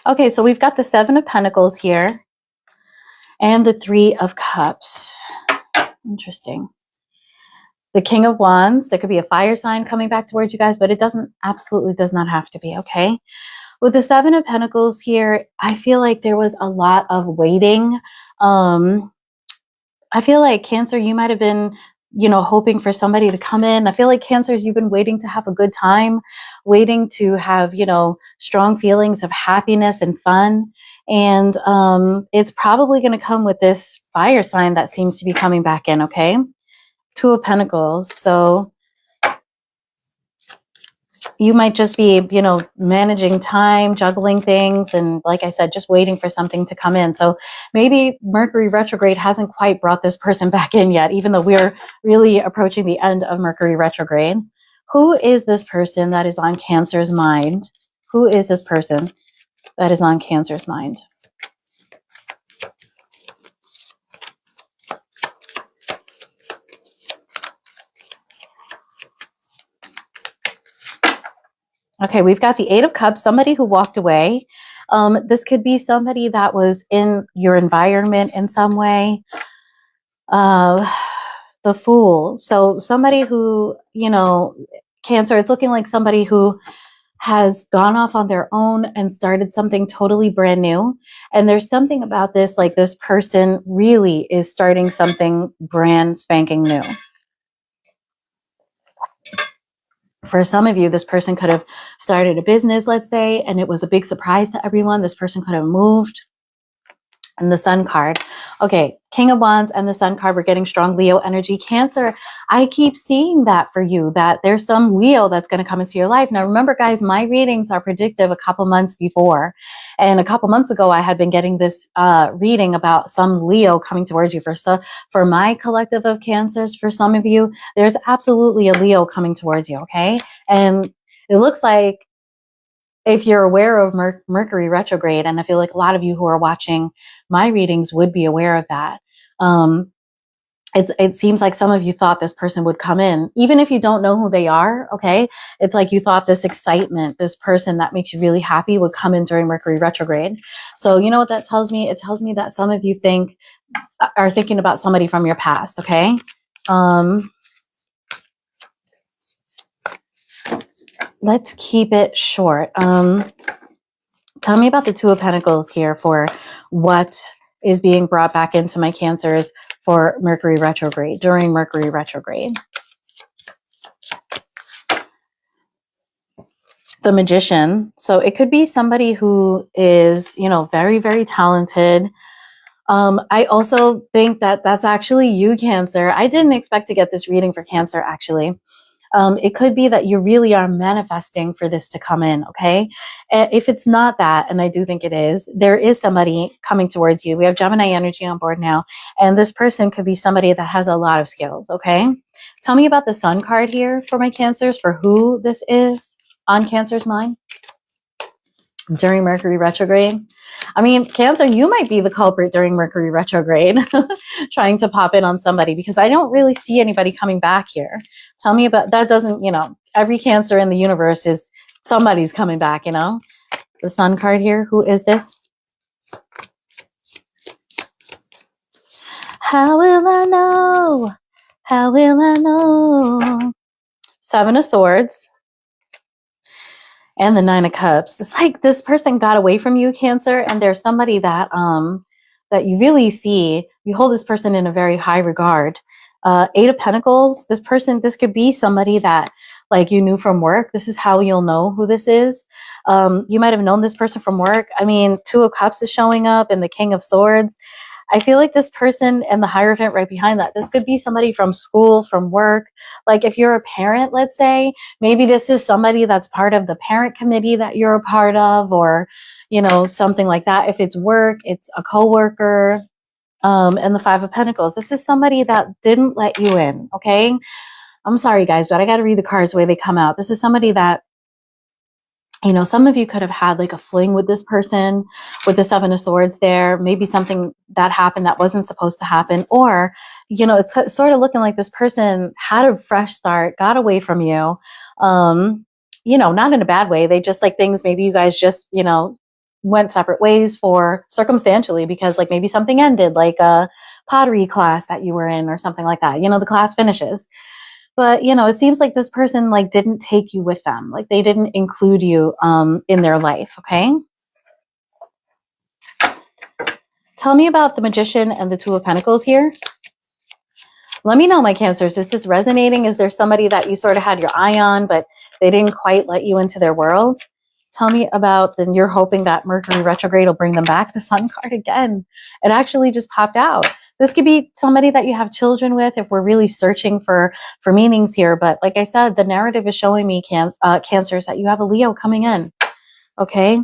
Okay, so we've got the Seven of Pentacles here and the Three of Cups. Interesting. The King of Wands. There could be a fire sign coming back towards you guys, but it absolutely does not have to be, okay? With the Seven of Pentacles here, I feel like there was a lot of waiting. I feel like Cancer, you might have been, hoping for somebody to come in. I feel like Cancers, you've been waiting to have a good time, waiting to have, strong feelings of happiness and fun. And it's probably going to come with this fire sign that seems to be coming back in, okay? Two of Pentacles. So you might just be, managing time, juggling things. And like I said, just waiting for something to come in. So maybe Mercury retrograde hasn't quite brought this person back in yet, even though we're really approaching the end of Mercury retrograde. Who is this person that is on Cancer's mind? Who is this person that is on Cancer's mind? Okay, we've got the Eight of Cups, somebody who walked away. This could be somebody that was in your environment in some way. The Fool. So somebody who, you know, Cancer, it's looking like somebody who has gone off on their own and started something totally brand new. And there's something about this, like this person really is starting something brand spanking new. For some of you, this person could have started a business, let's say, and it was a big surprise to everyone. This person could have moved. And the Sun card. Okay, King of Wands and the Sun card. We're getting strong Leo energy. Cancer, I keep seeing that for you, that there's some Leo that's going to come into your life. Now, remember, guys, my readings are predictive a couple months before. And a couple months ago, I had been getting this reading about some Leo coming towards you. For my collective of Cancers, for some of you, there's absolutely a Leo coming towards you, okay? And it looks like, if you're aware of Mercury retrograde, and I feel like a lot of you who are watching my readings would be aware of that. It seems like some of you thought this person would come in, even if you don't know who they are, okay? It's like you thought this excitement, this person that makes you really happy would come in during Mercury retrograde. So you know what that tells me? It tells me that some of you are thinking about somebody from your past, okay? Let's keep it short. Tell me about the Two of Pentacles here for what is being brought back into my Cancers for Mercury retrograde, during Mercury retrograde. The Magician. So it could be somebody who is, you know, very, very talented. I also think that that's actually you, Cancer. I didn't expect to get this reading for Cancer, actually. It could be that you really are manifesting for this to come in, okay? If it's not that, and I do think it is, there is somebody coming towards you. We have Gemini energy on board now, and this person could be somebody that has a lot of skills, okay? Tell me about the Sun card here for my Cancers, for who this is on Cancer's mind during Mercury retrograde. I mean, Cancer, you might be the culprit during Mercury retrograde, trying to pop in on somebody, because I don't really see anybody coming back here. Tell me about that. Doesn't, you know, every Cancer in the universe is somebody's coming back, you know? The Sun card here, who is this? How will I know? How will I know? Seven of Swords. And the Nine of Cups. It's like this person got away from you, Cancer, and there's somebody that that you really see. You hold this person in a very high regard. Eight of Pentacles. This could be somebody that, like, you knew from work. This is how you'll know who this is. You might have known this person from work. I mean, Two of Cups is showing up, and the King of Swords. I feel like this person and the Hierophant right behind that, this could be somebody from school, from work. Like if you're a parent, let's say, maybe this is somebody that's part of the parent committee that you're a part of, or, you know, something like that. If it's work, it's a coworker. And the Five of Pentacles, this is somebody that didn't let you in, okay? I'm sorry, guys, but I got to read the cards the way they come out. This is somebody that, you know, some of you could have had like a fling with this person with the Seven of Swords there. Maybe something that happened that wasn't supposed to happen. Or, you know, it's sort of looking like this person had a fresh start, got away from you. You know, not in a bad way. They just like things, maybe you guys just, you know, went separate ways for circumstantially, because like maybe something ended, like a pottery class that you were in or something like that. You know, the class finishes. But, you know, it seems like this person like didn't take you with them. Like they didn't include you in their life, okay? Tell me about the Magician and the Two of Pentacles here. Let me know, my Cancers. Is this resonating? Is there somebody that you sort of had your eye on, but they didn't quite let you into their world? Tell me about, then you're hoping that Mercury retrograde will bring them back. The Sun card again. It actually just popped out. This could be somebody that you have children with, if we're really searching for meanings here. But like I said, the narrative is showing me, Cancers, that you have a Leo coming in, okay?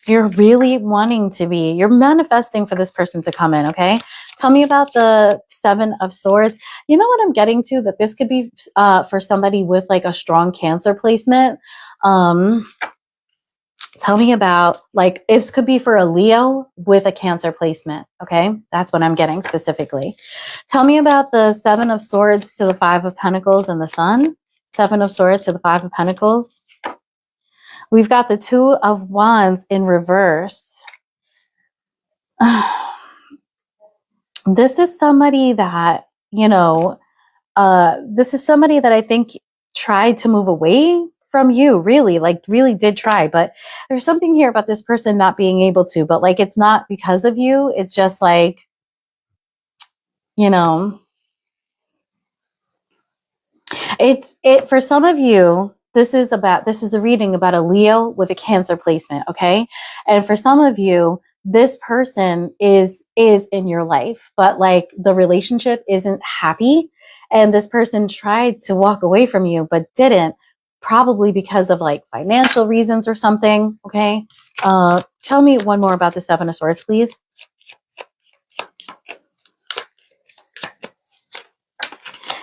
You're really wanting to be, you're manifesting for this person to come in, okay? Tell me about the Seven of Swords. You know what I'm getting to? That this could be for somebody with like a strong Cancer placement. Tell me about, like, this could be for a Leo with a Cancer placement, okay? That's what I'm getting specifically. Tell me about the Seven of Swords to the Five of Pentacles and the Sun. Seven of Swords to the Five of Pentacles. We've got the Two of Wands in reverse. This is somebody that, you know, this is somebody that I think tried to move away from you, really, like really did try, but there's something here about this person not being able to, but like, it's not because of you. It's just like, you know, for some of you, this is a reading about a Leo with a Cancer placement. Okay. And for some of you, this person is in your life, but like the relationship isn't happy. And this person tried to walk away from you, but didn't, probably because of like financial reasons or something. Okay. Tell me one more about the Seven of Swords, please.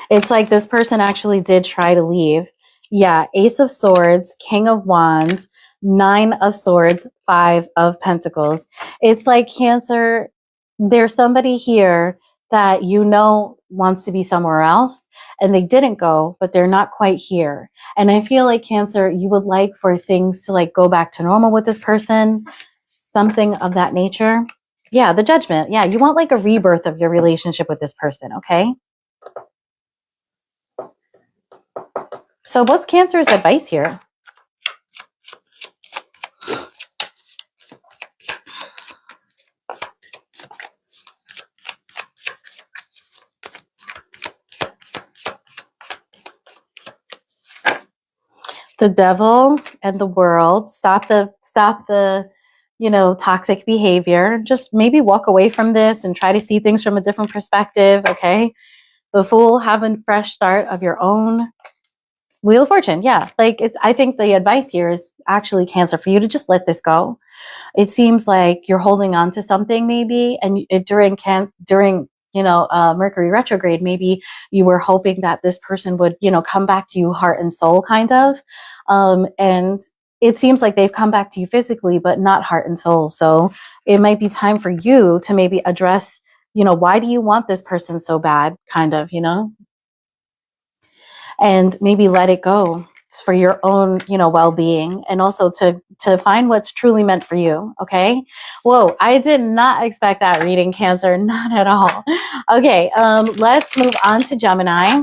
It's like this person actually did try to leave. Yeah, Ace of Swords, King of Wands, Nine of Swords, Five of Pentacles. It's like Cancer, there's somebody here that you know wants to be somewhere else and they didn't go, but they're not quite here. And I feel like Cancer, you would like for things to like go back to normal with this person, something of that nature. Yeah, the Judgment. Yeah, you want like a rebirth of your relationship with this person, okay? So what's Cancer's advice here? The Devil and the World. Stop the, you know, toxic behavior. Just maybe walk away from this and try to see things from a different perspective, okay? The Fool, have a fresh start of your own. Wheel of Fortune, yeah. Like, I think the advice here is actually, Cancer, for you to just let this go. It seems like you're holding on to something maybe, and during you know, Mercury retrograde, maybe you were hoping that this person would, you know, come back to you heart and soul, kind of. And it seems like they've come back to you physically, but not heart and soul. So it might be time for you to maybe address, you know, why do you want this person so bad, kind of, you know? And maybe let it go for your own, you know, well-being, and also to find what's truly meant for you. Okay. Whoa, I did not expect that reading, Cancer. Not at all. Okay. Let's move on to Gemini.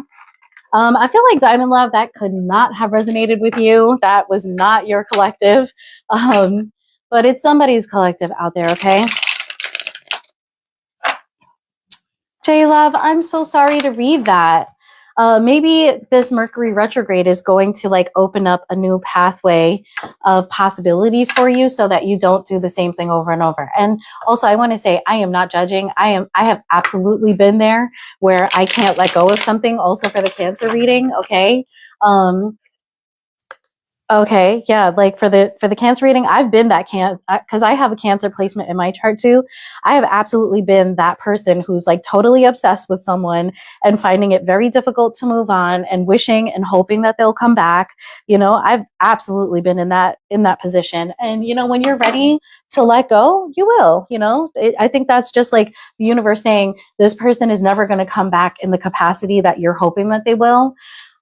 I feel like Diamond Love, that could not have resonated with you. That was not your collective. But it's somebody's collective out there. Okay. J Love, I'm so sorry to read that. Maybe this Mercury retrograde is going to like open up a new pathway of possibilities for you so that you don't do the same thing over and over. And also, I want to say, I am not judging. I have absolutely been there where I can't let go of something, also for the Cancer reading. Okay. Okay, yeah, like for the Cancer reading, I've been that because I have a Cancer placement in my chart too. I have absolutely been that person who's like totally obsessed with someone and finding it very difficult to move on and wishing and hoping that they'll come back. You know, I've absolutely been in that position. And you know, when you're ready to let go, you will. You know, I think that's just like the universe saying this person is never going to come back in the capacity that you're hoping that they will.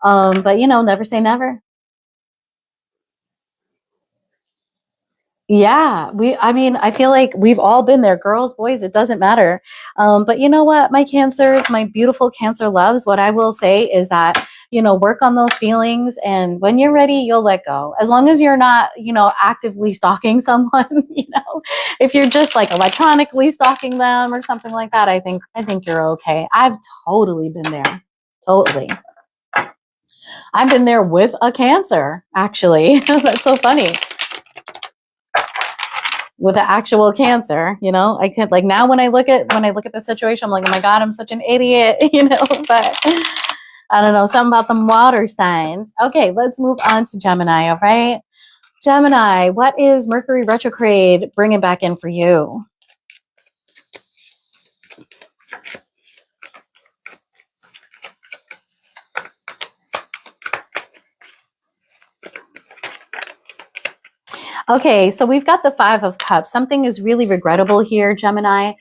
But you know, never say never. Yeah, I mean, I feel like we've all been there, girls, boys, it doesn't matter. But you know what, my Cancers, my beautiful Cancer loves, what I will say is that, you know, work on those feelings. And when you're ready, you'll let go. As long as you're not, you know, actively stalking someone, you know, if you're just like electronically stalking them or something like that, I think you're okay. I've totally been there. Totally. I've been there with a Cancer, actually. That's so funny. With an actual Cancer, you know, I can't, like, now when I look at the situation, I'm like, oh my God, I'm such an idiot, you know, but I don't know, something about them water signs. Okay, let's move on to Gemini. All right, Gemini, what is Mercury retrograde bringing back in for you? Okay, so we've got the Five of Cups. Something is really regrettable here, Gemini.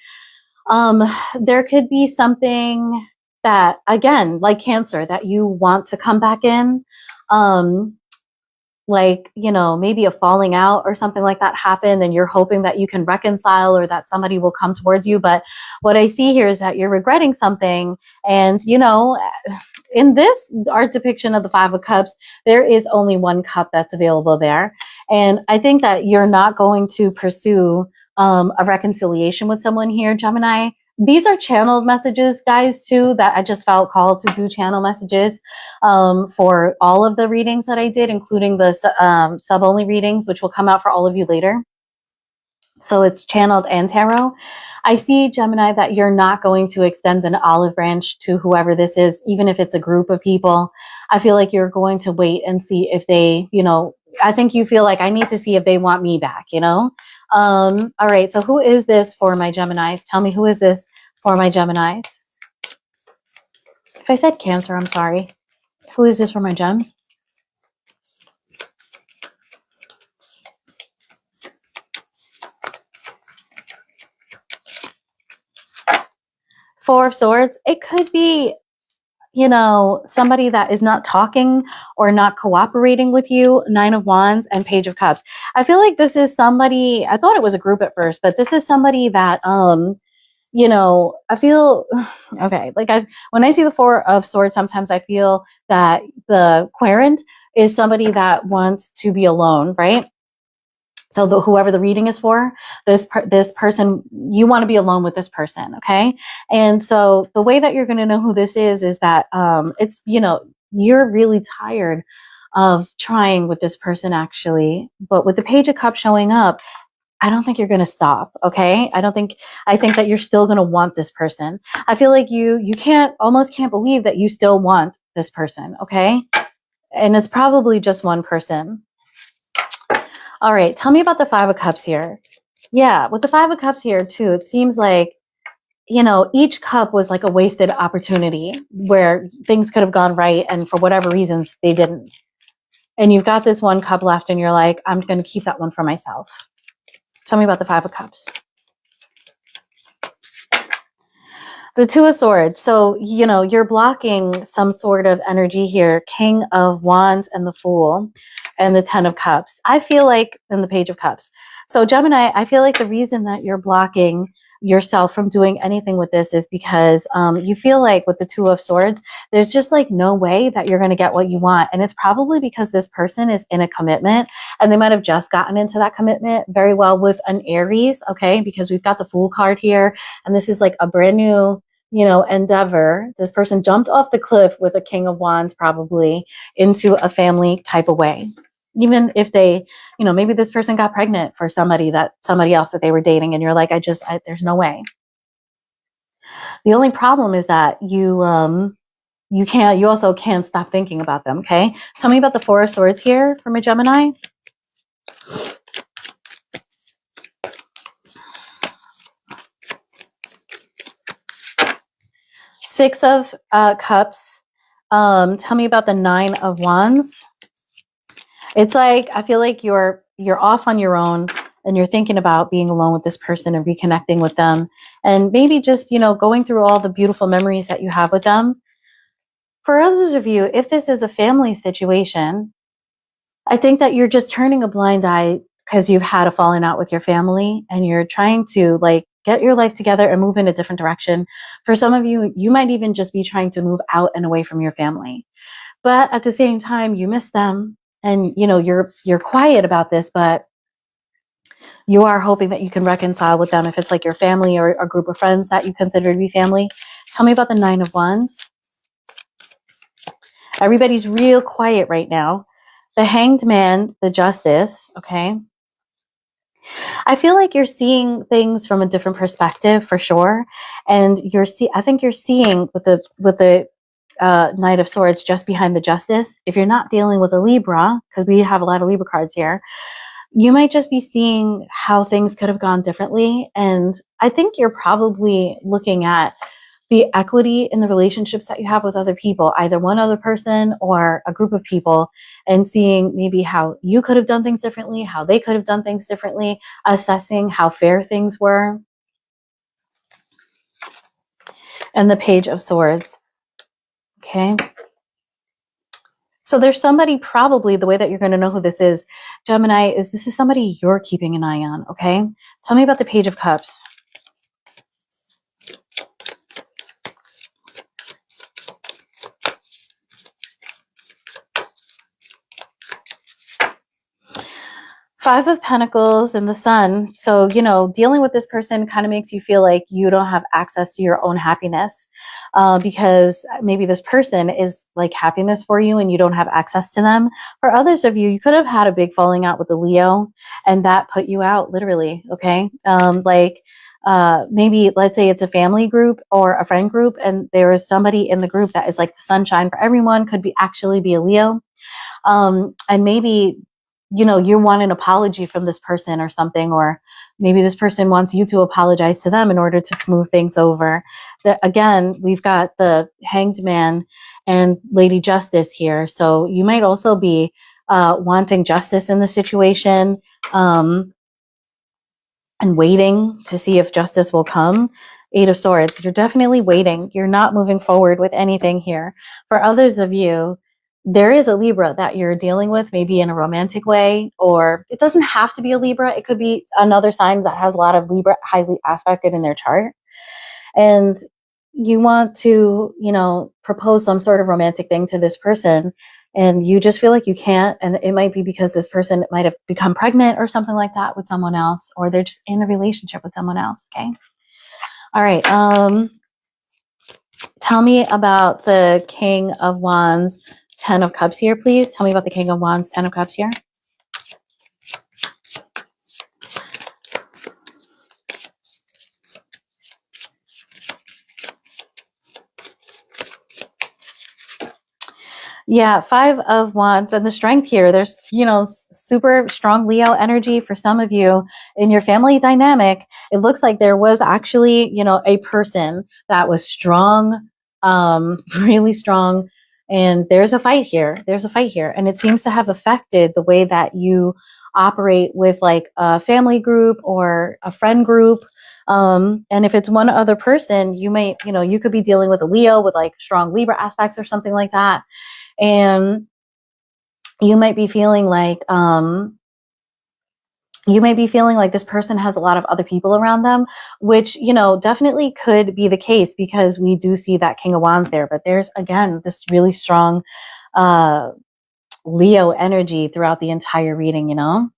There could be something that, again, like Cancer, that you want to come back in. like, you know, maybe a falling out or something like that happened and you're hoping that you can reconcile or that somebody will come towards you. But what I see here is that you're regretting something. And, you know, in this art depiction of the Five of Cups, there is only one cup that's available there. And I think that you're not going to pursue a reconciliation with someone here, Gemini. These are channeled messages, guys, too, that I just felt called to do channel messages for all of the readings that I did, including the sub-only readings, which will come out for all of you later. So it's channeled and tarot. I see, Gemini, that you're not going to extend an olive branch to whoever this is, even if it's a group of people. I feel like you're going to wait and see if they, you know, I think you feel like I need to see if they want me back, you know? All right. So who is this for my Geminis? Tell me, who is this for my Geminis? If I said Cancer, I'm sorry. Who is this for my gems? Four of Swords. It could be, you know, somebody that is not talking or not cooperating with you. Nine of Wands and Page of Cups. I feel like this is somebody, I thought it was a group at first, but this is somebody that, you know, I feel, okay, like when I see the Four of Swords, sometimes I feel that the querent is somebody that wants to be alone, right? So whoever the reading is for, this person, you want to be alone with this person, okay? And so the way that you're going to know who this is that it's, you know, you're really tired of trying with this person actually. But with the Page of Cups showing up, I don't think you're going to stop, okay? I think that you're still going to want this person. I feel like you almost can't believe that you still want this person, okay? And it's probably just one person. All right, tell me about the Five of Cups here. Yeah, with the Five of Cups here too, it seems like, you know, each cup was like a wasted opportunity where things could have gone right and for whatever reasons they didn't. And you've got this one cup left and you're like, I'm going to keep that one for myself. Tell me about the Five of Cups. The Two of Swords. So, you know, you're blocking some sort of energy here. King of Wands and the Fool and the Ten of Cups. I feel like, and the Page of Cups. So Gemini, I feel like the reason that you're blocking yourself from doing anything with this is because you feel like with the Two of Swords, there's just like no way that you're going to get what you want. And it's probably because this person is in a commitment and they might have just gotten into that commitment very well with an Aries, okay? Because we've got the Fool card here and this is like a brand new, you know, endeavor. This person jumped off the cliff with a King of Wands probably into a family type of way. Even if they, you know, maybe this person got pregnant for somebody else that they were dating and you're like, there's no way. The only problem is that you also can't stop thinking about them, okay? Tell me about the Four of Swords here for my Gemini. Six of Cups. Tell me about the Nine of Wands. It's like, I feel like you're off on your own and you're thinking about being alone with this person and reconnecting with them. And maybe just, you know, going through all the beautiful memories that you have with them. For others of you, if this is a family situation, I think that you're just turning a blind eye because you've had a falling out with your family and you're trying to like get your life together and move in a different direction. For some of you, you might even just be trying to move out and away from your family. But at the same time, you miss them. And, you know, you're quiet about this, but you are hoping that you can reconcile with them if it's like your family or a group of friends that you consider to be family. Tell me about the Nine of Wands. Everybody's real quiet right now. The Hanged Man, the Justice, okay? I feel like you're seeing things from a different perspective for sure. And I think you're seeing with the Knight of Swords just behind the Justice. If you're not dealing with a Libra, because we have a lot of Libra cards here, you might just be seeing how things could have gone differently. And I think you're probably looking at the equity in the relationships that you have with other people, either one other person or a group of people, and seeing maybe how you could have done things differently, how they could have done things differently, assessing how fair things were. And the Page of Swords. Okay. So there's somebody, probably the way that you're going to know who this is, Gemini, is this is somebody you're keeping an eye on, okay? Tell me about the Page of Cups. Five of Pentacles and the Sun. So, you know, dealing with this person kind of makes you feel like you don't have access to your own happiness, because maybe this person is like happiness for you and you don't have access to them. For others of you, you could have had a big falling out with the Leo and that put you out literally, okay? Maybe let's say it's a family group or a friend group and there is somebody in the group that is like the sunshine for everyone, could be actually be a Leo. And maybe, you know, you want an apology from this person or something, or maybe this person wants you to apologize to them in order to smooth things over. Again, we've got the Hanged Man and Lady Justice here. So you might also be wanting justice in the situation, and waiting to see if justice will come. Eight of Swords. You're definitely waiting. You're not moving forward with anything here. For others of you, there is a Libra that you're dealing with, maybe in a romantic way, or it doesn't have to be a Libra. It could be another sign that has a lot of Libra highly aspected in their chart. And you want to, you know, propose some sort of romantic thing to this person, and you just feel like you can't. And it might be because this person might have become pregnant or something like that with someone else, or they're just in a relationship with someone else, okay? All right. Tell me about the King of Wands, Ten of Cups here, please. Tell me about the King of Wands, Ten of Cups here. Yeah, Five of Wands and the Strength here. There's, you know, super strong Leo energy for some of you in your family dynamic. It looks like there was actually, you know, a person that was strong, really strong. And there's a fight here. There's a fight here. And it seems to have affected the way that you operate with like a family group or a friend group. And if it's one other person, you might, you know, you could be dealing with a Leo with like strong Libra aspects or something like that. And you might be feeling like this person has a lot of other people around them, which, you know, definitely could be the case because we do see that King of Wands there. But there's, again, this really strong Leo energy throughout the entire reading, you know.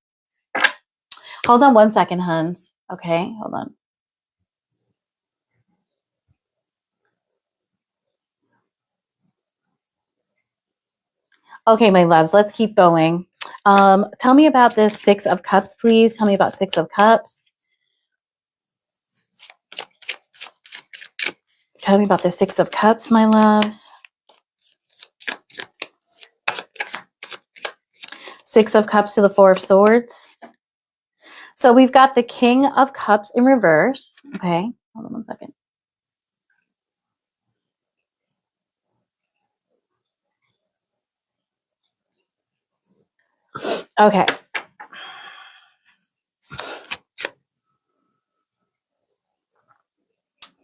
Hold on one second, Huns. Okay, hold on. Okay, my loves, let's keep going. Tell me about this Six of Cups, please. Tell me about Six of Cups. Tell me about the Six of Cups, my loves. Six of Cups to the Four of Swords. So we've got the King of Cups in reverse. Okay, hold on one second. Okay.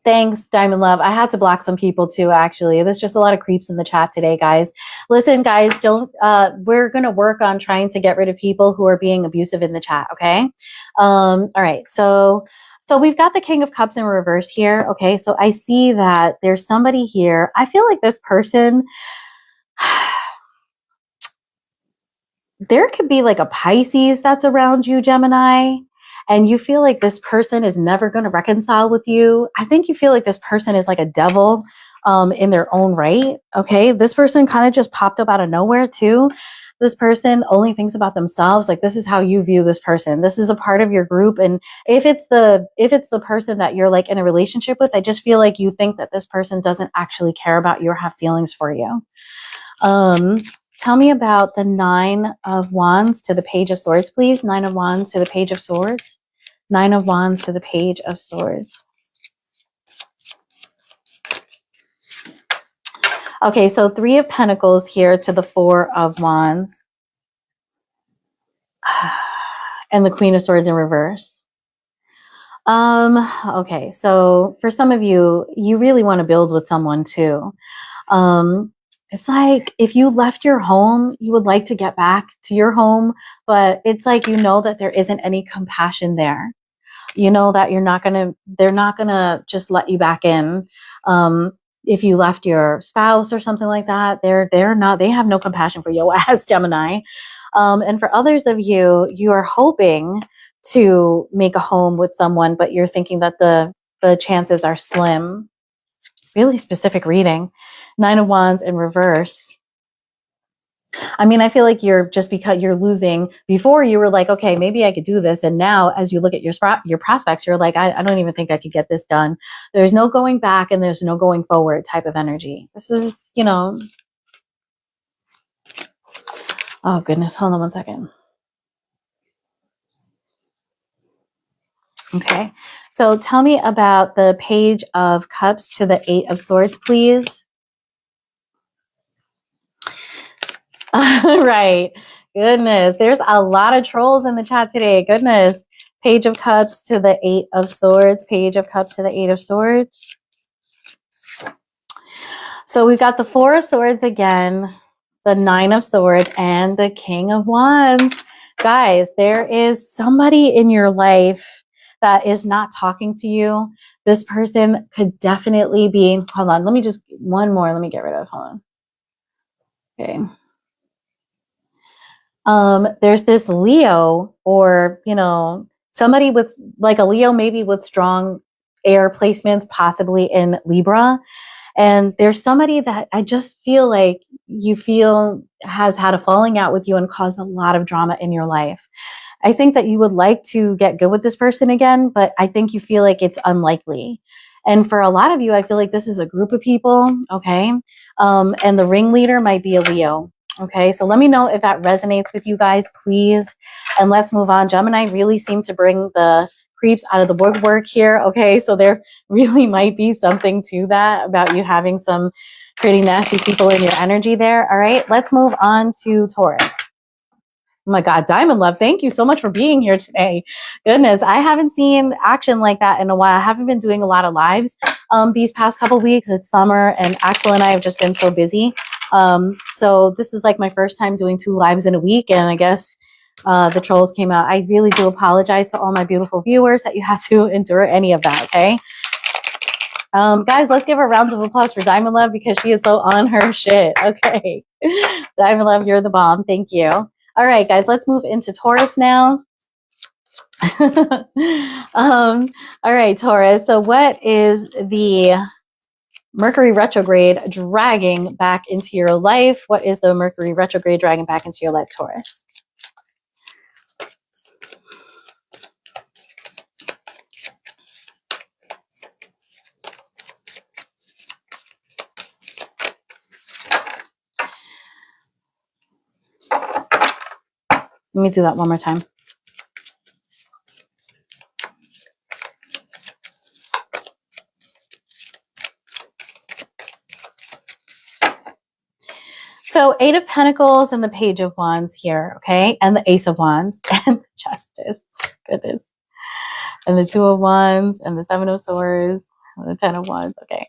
Thanks, Diamond Love. I had to block some people too, actually. There's just a lot of creeps in the chat today, guys. Listen, guys, we're going to work on trying to get rid of people who are being abusive in the chat, okay? All right, so we've got the King of Cups in reverse here, okay? So I see that there's somebody here. I feel like this person, there could be like a Pisces that's around you, Gemini, and you feel like this person is never going to reconcile with you. I think you feel like this person is like a devil in their own right, okay? This person kind of just popped up out of nowhere too. This person only thinks about themselves. Like, this is how you view this person. This is a part of your group. And if it's the person that you're like in a relationship with, I just feel like you think that this person doesn't actually care about you or have feelings for you. Tell me about the Nine of Wands to the Page of Swords, please. Nine of Wands to the Page of Swords. Nine of Wands to the Page of Swords. Okay, so Three of Pentacles here to the Four of Wands. And the Queen of Swords in reverse. Okay, so for some of you, you really want to build with someone too. It's like if you left your home, you would like to get back to your home, but it's like you know that there isn't any compassion there. You know that they're not gonna just let you back in. If you left your spouse or something like that, they have no compassion for your ass, Gemini. And for others of you, you are hoping to make a home with someone, but you're thinking that the chances are slim. Really specific reading. 9 of Wands in reverse. I mean, I feel like because you're losing. Before you were like, okay, maybe I could do this. And now as you look at your prospects, you're like, I don't even think I could get this done. There's no going back and there's no going forward type of energy. This is, oh goodness. Hold on one second. Okay. So tell me about the Page of Cups to the 8 of Swords, please. Right. Goodness. There's a lot of trolls in the chat today. Goodness. Page of Cups to the 8 of Swords. Page of Cups to the 8 of Swords. So we've got the 4 of Swords again, the 9 of Swords, and the King of Wands. Guys, there is somebody in your life that is not talking to you. This person could definitely be, hold on, let me just, one more, let me get rid of, hold on. Okay. There's this Leo, or, somebody with like a Leo, maybe with strong air placements, possibly in Libra. And there's somebody that I just feel like you feel has had a falling out with you and caused a lot of drama in your life. I think that you would like to get good with this person again, but I think you feel like it's unlikely. And for a lot of you, I feel like this is a group of people, okay? And the ringleader might be a Leo, okay? So let me know if that resonates with you guys, please. And let's move on. Gemini really seemed to bring the creeps out of the woodwork here, okay? So there really might be something to that about you having some pretty nasty people in your energy there, all right? Let's move on to Taurus. Oh my God, Diamond Love, thank you so much for being here today. Goodness, I haven't seen action like that in a while. I haven't been doing a lot of lives these past couple weeks. It's summer and Axel and I have just been so busy. So this is like my first time doing 2 lives in a week, and I guess the trolls came out. I really do apologize to all my beautiful viewers that you had to endure any of that, okay? Guys, let's give a round of applause for Diamond Love because she is so on her shit, okay? Diamond Love, you're the bomb. Thank you. All right, guys, let's move into Taurus now. All right, Taurus. So what is the Mercury retrograde dragging back into your life? What is the Mercury retrograde dragging back into your life, Taurus? Let me do that one more time. So 8 of Pentacles and the Page of Wands here, okay? And the Ace of Wands and the Justice. Goodness. And the 2 of Wands and the 7 of Swords and the 10 of Wands, okay.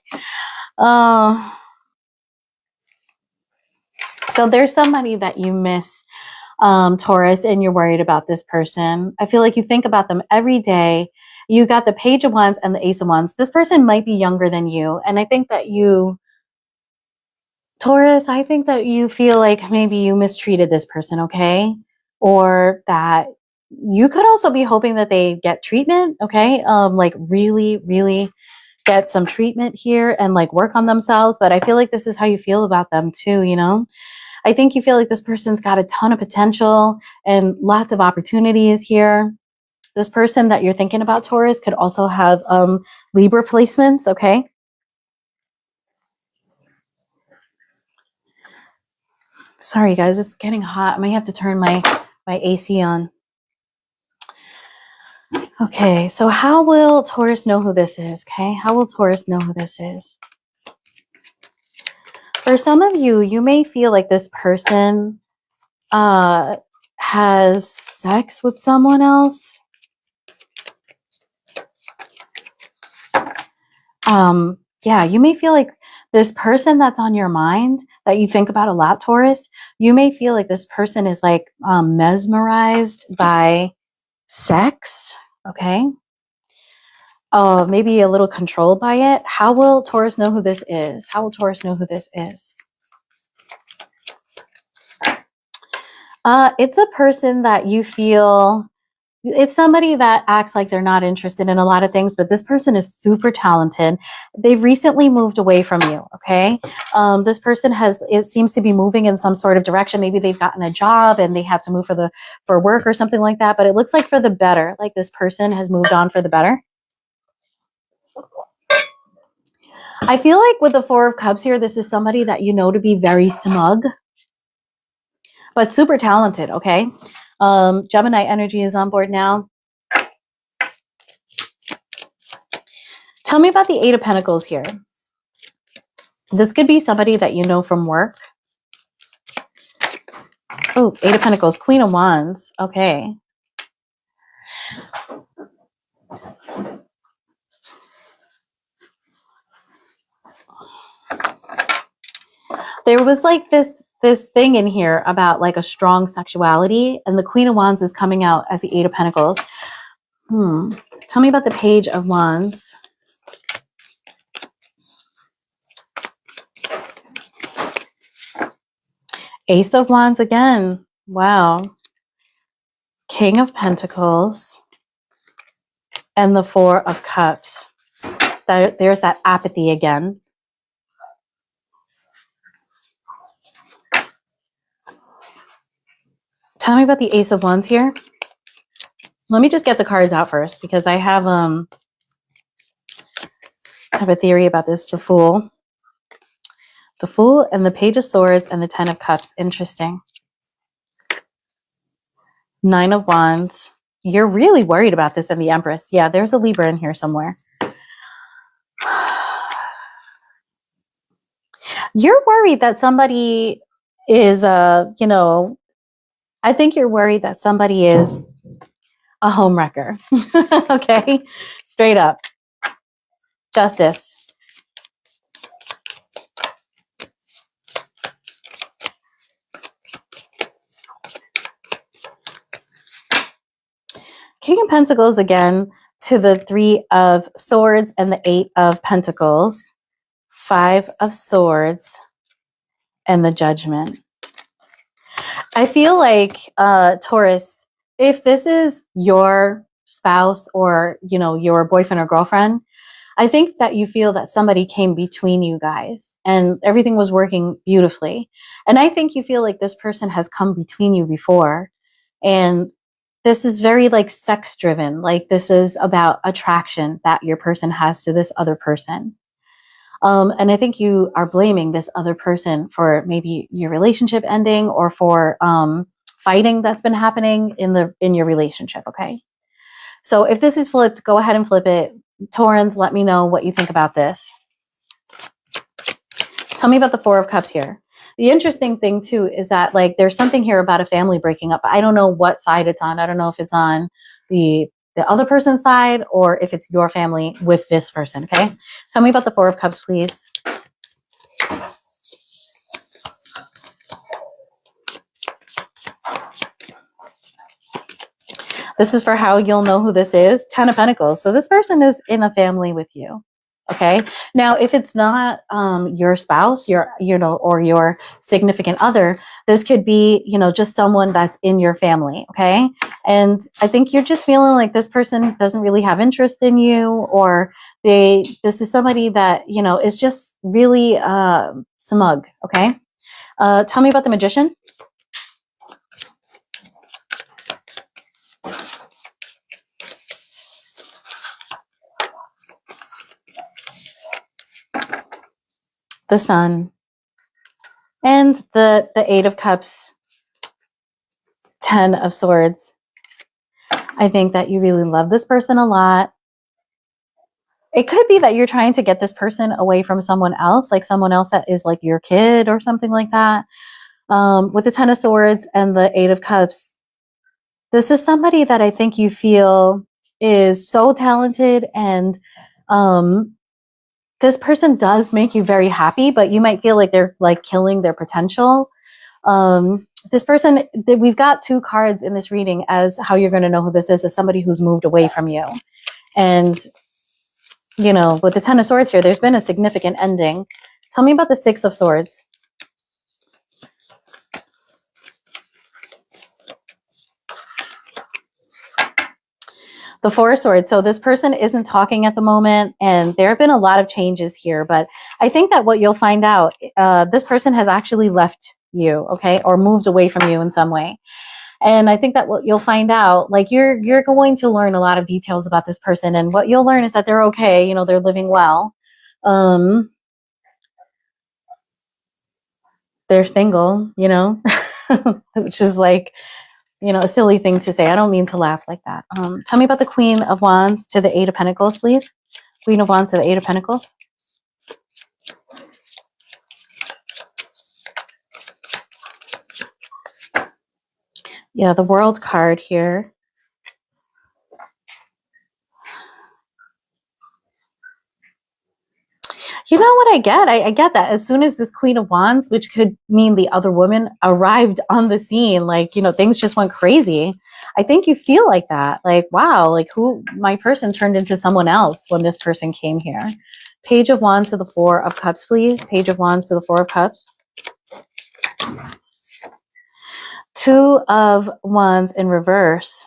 So there's somebody that you miss, Taurus, and you're worried about this person. I feel like you think about them every day. You got the Page of Wands and the Ace of Wands. This person might be younger than you. And I think that Taurus, I think that you feel like maybe you mistreated this person, okay? Or that you could also be hoping that they get treatment, okay? Like really, really get some treatment here and like work on themselves. But I feel like this is how you feel about them too, I think you feel like this person's got a ton of potential and lots of opportunities here. This person that you're thinking about, Taurus, could also have Libra placements, okay? Sorry, guys, it's getting hot. I might have to turn my AC on. Okay, so how will Taurus know who this is, okay? How will Taurus know who this is? For some of you, you may feel like this person has sex with someone else. Yeah, you may feel like this person that's on your mind that you think about a lot, Taurus. You may feel like this person is like mesmerized by sex, okay? Maybe a little controlled by it. How will Taurus know who this is? How will Taurus know who this is? It's a person that you feel, it's somebody that acts like they're not interested in a lot of things, but this person is super talented. They've recently moved away from you, okay? This person it seems to be moving in some sort of direction. Maybe they've gotten a job and they had to move for work or something like that, but it looks like for the better, like this person has moved on for the better. I feel like with the Four of Cups here, this is somebody that you know to be very smug, but super talented, okay? Gemini energy is on board now. Tell me about the Eight of Pentacles here. This could be somebody that you know from work. Oh, Eight of Pentacles, Queen of Wands. Okay. There was like this thing in here about like a strong sexuality, and the Queen of Wands is coming out as the Eight of Pentacles. Tell me about the Page of Wands. Ace of Wands again. Wow. King of Pentacles. And the Four of Cups. There's that apathy again. Tell me about the Ace of Wands here. Let me just get the cards out first because I have a theory about this. The Fool. The Fool and the Page of Swords and the Ten of Cups. Interesting. Nine of Wands. You're really worried about this, and the Empress. Yeah, there's a Libra in here somewhere. You're worried that somebody is, you know, I think you're worried that somebody is a homewrecker. Okay? Straight up. Justice. King of Pentacles again to the Three of Swords and the Eight of Pentacles. Five of Swords and the Judgment. I feel like, Taurus, if this is your spouse or, you know, your boyfriend or girlfriend, I think that you feel that somebody came between you guys and everything was working beautifully. And I think you feel like this person has come between you before. And this is very like sex driven. Like this is about attraction that your person has to this other person. And I think you are blaming this other person for maybe your relationship ending or for fighting that's been happening in your relationship. Okay. So if this is flipped, go ahead and flip it. Taurans, let me know what you think about this. Tell me about the Four of Cups here. The interesting thing too is that like there's something here about a family breaking up. I don't know what side it's on. I don't know if it's on the other person's side or if it's your family with this person. Okay. Tell me about the Four of Cups, please. This is for how you'll know who this is. Ten of Pentacles. So this person is in a family with you. Okay. Now, if it's not your spouse, or your significant other, this could be, you know, just someone that's in your family. Okay. And I think you're just feeling like this person doesn't really have interest in you, or this is somebody that, you know, is just really smug. Okay. Tell me about the Magician. The Sun, and the Eight of Cups, Ten of Swords. I think that you really love this person a lot. It could be that you're trying to get this person away from someone else, like someone else that is like your kid or something like that. With the Ten of Swords and the Eight of Cups, this is somebody that I think you feel is so talented and this person does make you very happy, but you might feel like they're like killing their potential. This person, we've got 2 cards in this reading as how you're going to know who this is somebody who's moved away from you. And, you know, with the 10 of Swords here, there's been a significant ending. Tell me about the 6 of Swords. The 4 of Swords. So this person isn't talking at the moment, and there have been a lot of changes here, but I think that what you'll find out, this person has actually left you, okay, or moved away from you in some way. And I think that what you'll find out, like you're going to learn a lot of details about this person, and what you'll learn is that they're okay, you know, they're living well. They're single, you know, which is like, you know, a silly thing to say. I don't mean to laugh like that. Tell me about the Queen of Wands to the 8 of Pentacles, please. Queen of Wands to the 8 of Pentacles. Yeah, the World card here. You know what I get? I get that as soon as this Queen of Wands, which could mean the other woman, arrived on the scene, like, you know, things just went crazy. I think you feel like that. Like, wow, like my person turned into someone else when this person came here. Page of Wands to the 4 of Cups, please. Page of Wands to the 4 of Cups. 2 of Wands in reverse.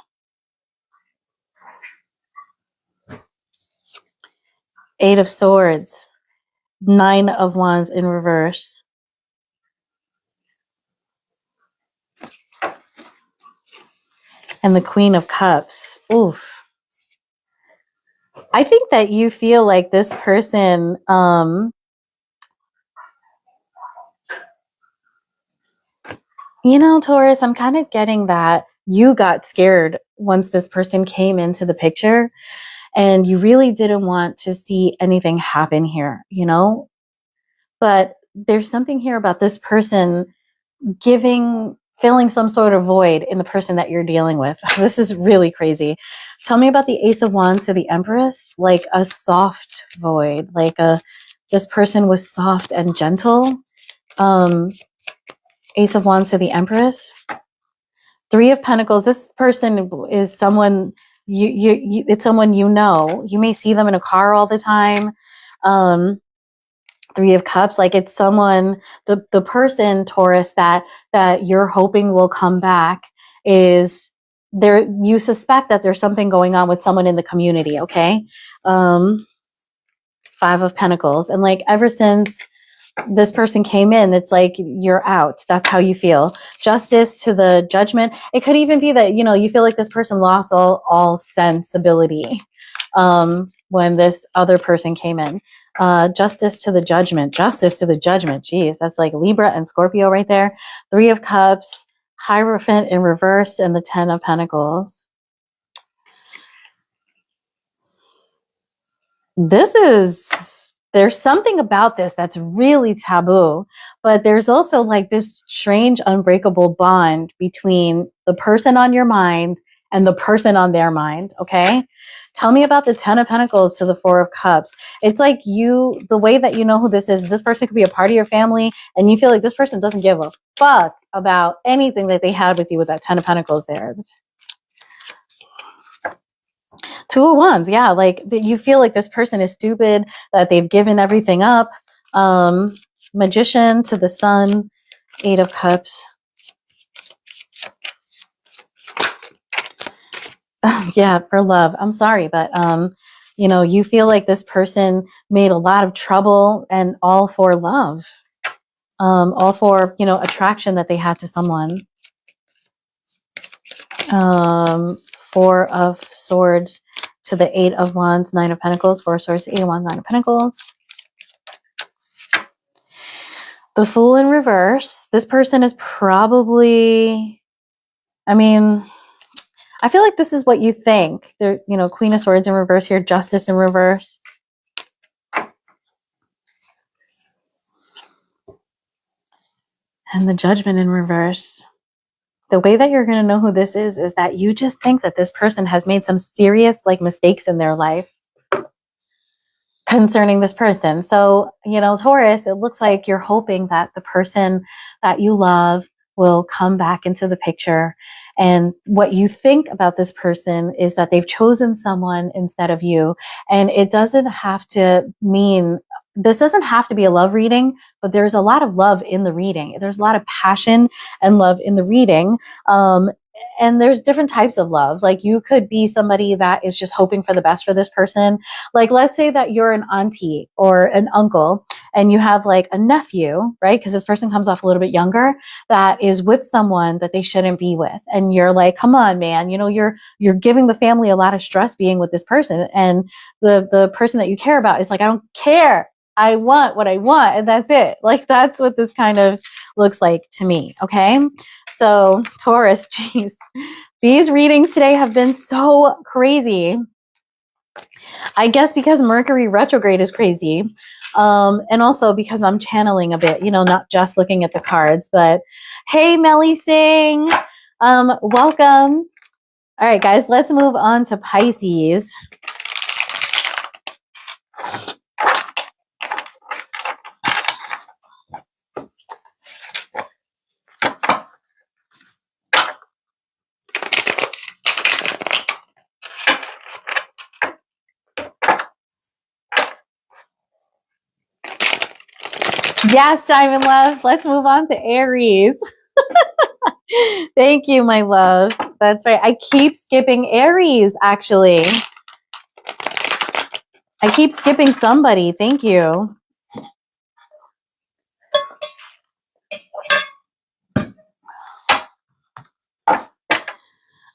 8 of Swords. 9 of Wands in reverse. And the Queen of Cups. Oof. I think that you feel like this person, you know, Taurus, I'm kind of getting that you got scared once this person came into the picture. And you really didn't want to see anything happen here, you know? But there's something here about this person filling some sort of void in the person that you're dealing with. This is really crazy. Tell me about the Ace of Wands to the Empress, like a soft void, like this person was soft and gentle. Ace of Wands to the Empress. 3 of Pentacles. This person is someone it's someone you know. You may see them in a car all the time. 3 of Cups, like it's someone, the person, Taurus, that you're hoping will come back is there. You suspect that there's something going on with someone in the community, okay? 5 of Pentacles. And like ever since this person came in, it's like you're out. That's how you feel. Justice to the Judgment. It could even be that, you know, you feel like this person lost all sensibility when this other person came in. Justice to the Judgment. Justice to the Judgment. Jeez, that's like Libra and Scorpio right there. 3 of Cups, Hierophant in reverse, and the 10 of Pentacles. There's something about this that's really taboo, but there's also like this strange unbreakable bond between the person on your mind and the person on their mind, okay? Tell me about the 10 of Pentacles to the 4 of Cups. It's like the way that you know who this is, this person could be a part of your family, and you feel like this person doesn't give a fuck about anything that they had with you with that 10 of Pentacles there. 2 of Wands, yeah, like you feel like this person is stupid, that they've given everything up. Magician to the Sun, 8 of Cups. Yeah, for love. I'm sorry, but you know, you feel like this person made a lot of trouble, and all for love, all for, you know, attraction that they had to someone. 4 of Swords to the 8 of Wands, 9 of Pentacles. 4 of Swords, 8 of Wands, 9 of Pentacles. The Fool in reverse. This person is probably, I mean, I feel like this is what you think. There, you know, Queen of Swords in reverse here, Justice in reverse. And the Judgment in reverse. The way that you're going to know who this is that you just think that this person has made some serious like mistakes in their life. concerning this person. So, you know, Taurus, it looks like you're hoping that the person that you love will come back into the picture. And what you think about this person is that they've chosen someone instead of you. And it doesn't have to mean, this doesn't have to be a love reading, but there's a lot of love in the reading. There's a lot of passion and love in the reading. And there's different types of love. Like you could be somebody that is just hoping for the best for this person. Like let's say that you're an auntie or an uncle and you have like a nephew, right? Because this person comes off a little bit younger that is with someone that they shouldn't be with. And you're like, come on, man, you know, you're giving the family a lot of stress being with this person. And the person that you care about is like, I don't care. I want what I want. And that's it. Like that's what this kind of looks like to me. Okay. So Taurus, geez, these readings today have been so crazy. I guess because Mercury retrograde is crazy. And also because I'm channeling a bit, you know, not just looking at the cards, but hey, Melly Singh, welcome. All right, guys, let's move on to Pisces. Yes, Diamond Love. Let's move on to Aries. Thank you, my love. That's right. I keep skipping Aries, actually. I keep skipping somebody. Thank you.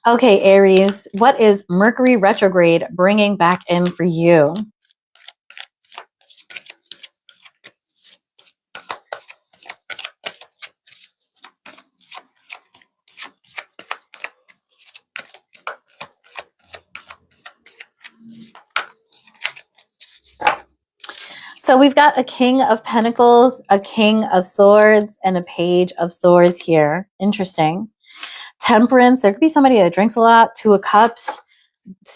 Okay, Aries, what is Mercury retrograde bringing back in for you? So we've got a King of Pentacles, a King of Swords, and a Page of Swords here. Interesting. Temperance, there could be somebody that drinks a lot. Two of Cups.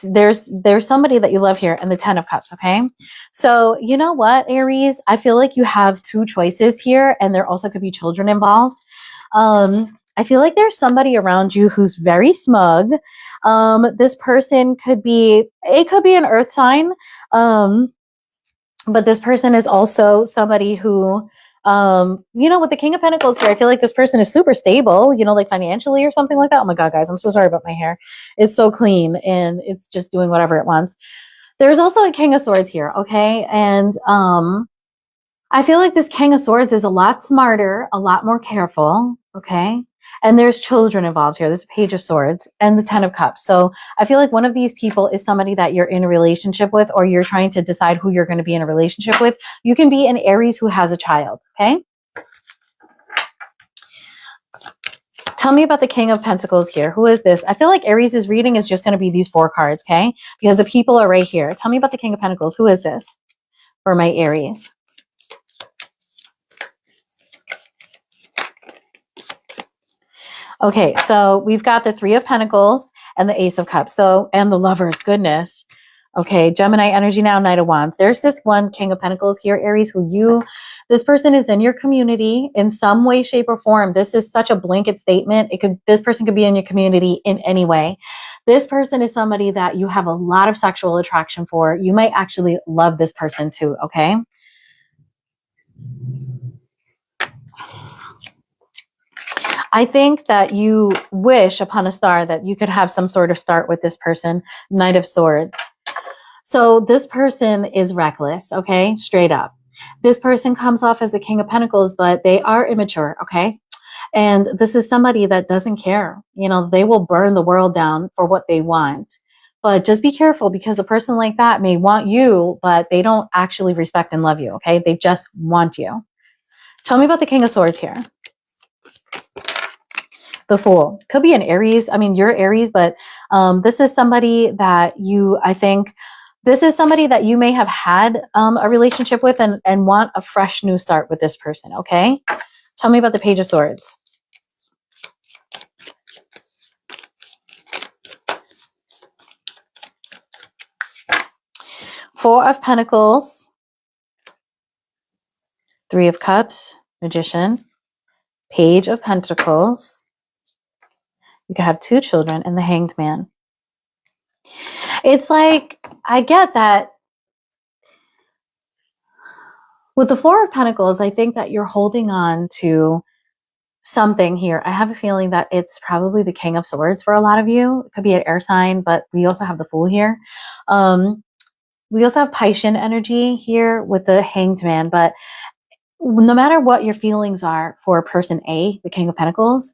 There's somebody that you love here, and the Ten of Cups, okay? So you know what, Aries? I feel like you have two choices here, and there also could be children involved. I feel like there's somebody around you who's very smug. This person could be, it could be an earth sign. But this person is also somebody who, you know, with the King of Pentacles here, I feel like this person is super stable, you know, like financially or something like that. Oh my God, guys, I'm so sorry about my hair. It's so clean and it's just doing whatever it wants. There's also a King of Swords here, okay? And I feel like this King of Swords is a lot smarter, a lot more careful, okay? And there's children involved here. There's a Page of Swords and the Ten of Cups. So I feel like one of these people is somebody that you're in a relationship with, or you're trying to decide who you're going to be in a relationship with. You can be an Aries who has a child, okay? Tell me about the King of Pentacles here. Who is this? I feel like Aries' reading is just going to be these four cards, okay? Because the people are right here. Tell me about the King of Pentacles. Who is this for my Aries? Okay, so we've got the Three of Pentacles and the Ace of Cups. So, and the Lovers, goodness. Okay, Gemini energy now, Knight of Wands. There's this one King of Pentacles here, Aries, this person is in your community in some way, shape, or form. This is such a blanket statement. This person could be in your community in any way. This person is somebody that you have a lot of sexual attraction for. You might actually love this person too, okay? I think that you wish upon a star that you could have some sort of start with this person, Knight of Swords. So this person is reckless, okay? Straight up. This person comes off as a King of Pentacles, but they are immature, okay? And this is somebody that doesn't care. You know, they will burn the world down for what they want. But just be careful, because a person like that may want you, but they don't actually respect and love you, okay? They just want you. Tell me about the King of Swords here. The Fool. Could be an Aries. I mean, you're Aries, but this is somebody that this is somebody that you may have had a relationship with and want a fresh new start with this person, okay? Tell me about the Page of Swords. Four of Pentacles, Three of Cups, Magician, Page of Pentacles. You could have two children, and the Hanged Man. It's like, I get that with the Four of Pentacles, I think that you're holding on to something here. I have a feeling that it's probably the King of Swords for a lot of you. It could be an air sign, but we also have the Fool here. We also have Piscean energy here with the Hanged Man, but no matter what your feelings are for person A, the King of Pentacles,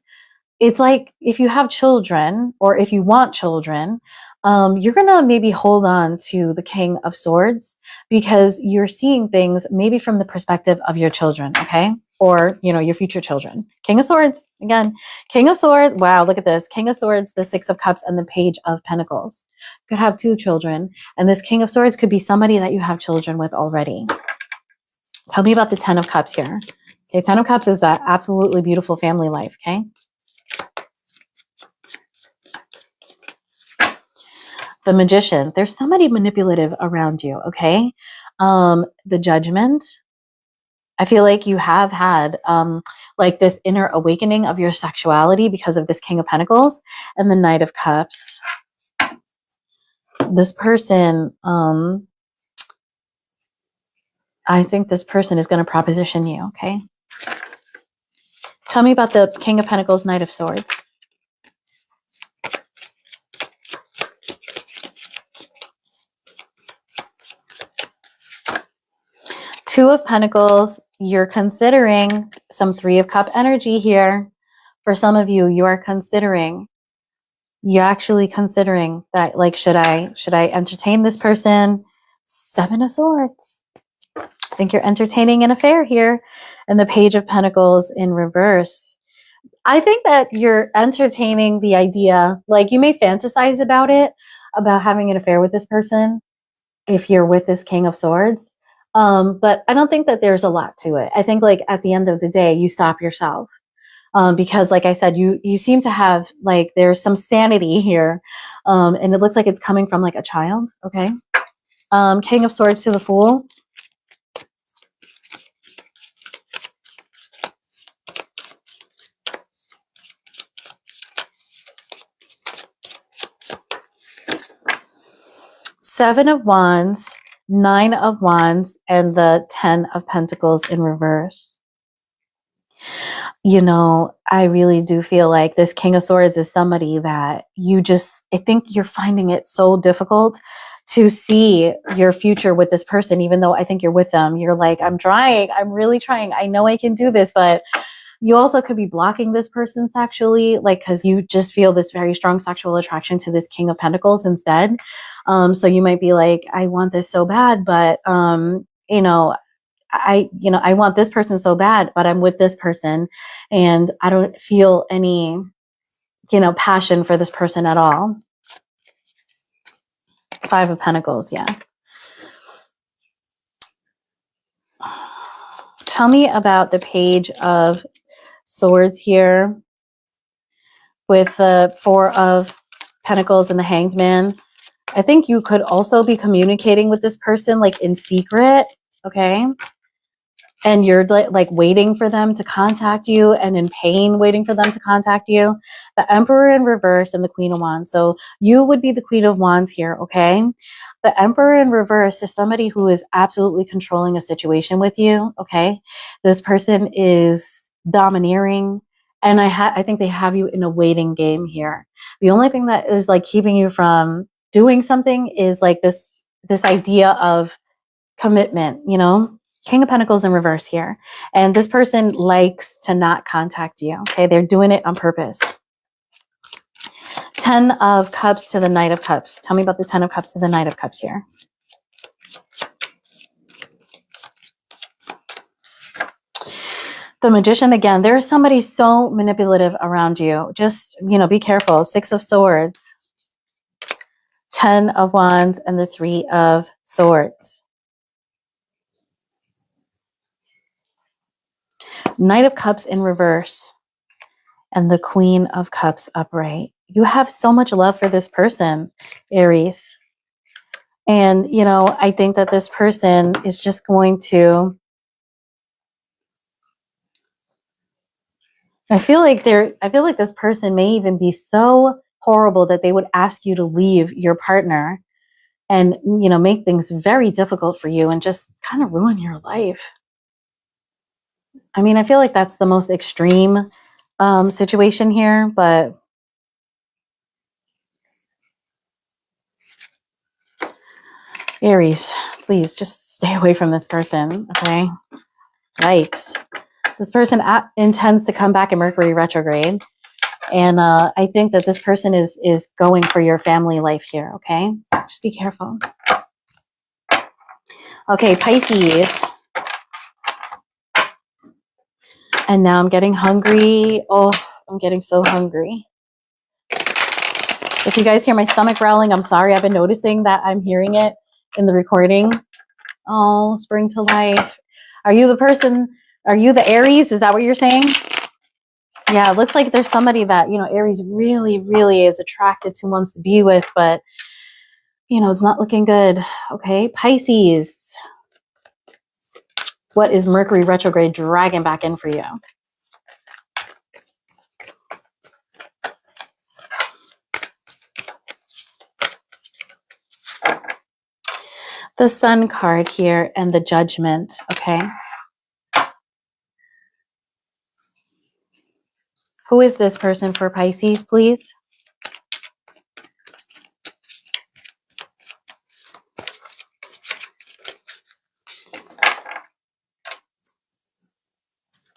it's like if you have children or if you want children, you're going to maybe hold on to the King of Swords because you're seeing things maybe from the perspective of your children, okay? Or, you know, your future children. King of Swords, again, King of Swords. Wow, look at this. King of Swords, the Six of Cups, and the Page of Pentacles. You could have two children. And this King of Swords could be somebody that you have children with already. Tell me about the Ten of Cups here. Okay, Ten of Cups is that absolutely beautiful family life, okay? The Magician. There's somebody manipulative around you, okay? The Judgment. I feel like you have had like this inner awakening of your sexuality because of this King of Pentacles. And the Knight of Cups. This person, I think this person is going to proposition you, okay? Tell me about the King of Pentacles, Knight of Swords. Two of Pentacles, you're considering some Three of Cup energy here. For some of you, you are considering, you're actually considering that, like, should I entertain this person? Seven of Swords. I think you're entertaining an affair here. And the Page of Pentacles in reverse. I think that you're entertaining the idea, like you may fantasize about it, about having an affair with this person if you're with this King of Swords. But I don't think that there's a lot to it. I think like at the end of the day, you stop yourself. Because like I said, you seem to have like, there's some sanity here. And it looks like it's coming from like a child. Okay. King of Swords to the Fool. Seven of Wands, Nine of Wands, and the Ten of Pentacles in reverse. You know, I really do feel like this King of Swords is somebody that I think you're finding it so difficult to see your future with this person, even though I think you're with them. You're like, I'm trying, I'm really trying. I know I can do this, but you also could be blocking this person sexually, like, because you just feel this very strong sexual attraction to this King of Pentacles instead. So you might be like, I want this so bad, but, you know, I want this person so bad, but I'm with this person and I don't feel any, you know, passion for this person at all. Five of Pentacles, yeah. Tell me about the Page of Swords here with the Four of Pentacles and the Hanged Man. I think you could also be communicating with this person like in secret, okay? And you're like waiting for them to contact you and in pain waiting for them to contact you. The Emperor in reverse and the Queen of Wands. So you would be the Queen of Wands here, okay? The Emperor in reverse is somebody who is absolutely controlling a situation with you, okay? This person is domineering, and I think they have you in a waiting game here. The only thing that is like keeping you from doing something is like this idea of commitment, you know? King of Pentacles in reverse here. And this person likes to not contact you, okay? They're doing it on purpose. Ten of Cups to the Knight of Cups. Tell me about the Ten of Cups to the Knight of Cups here. The Magician again. There is somebody so manipulative around you. Just, you know, be careful. Six of Swords. Ten of Wands and the Three of Swords. Knight of Cups in reverse and the Queen of Cups upright. You have so much love for this person, Aries. And, you know, I think that this person is just going to, I feel like this person may even be so horrible that they would ask you to leave your partner and, you know, make things very difficult for you and just kind of ruin your life. I mean, I feel like that's the most extreme situation here, but Aries, please just stay away from this person, okay? Yikes. This person intends to come back in Mercury retrograde. And I think that this person is going for your family life here, okay? Just be careful. Okay, Pisces. And now I'm getting hungry. Oh, I'm getting so hungry. If you guys hear my stomach growling, I'm sorry. I've been noticing that I'm hearing it in the recording. Oh, spring to life. Are you the person? Are you the Aries? Is that what you're saying? Yeah, it looks like there's somebody that, you know, Aries really, really is attracted to, wants to be with, but, you know, it's not looking good. Okay, Pisces. What is Mercury retrograde dragging back in for you? The Sun card here and the Judgment, okay? Who is this person for Pisces, please?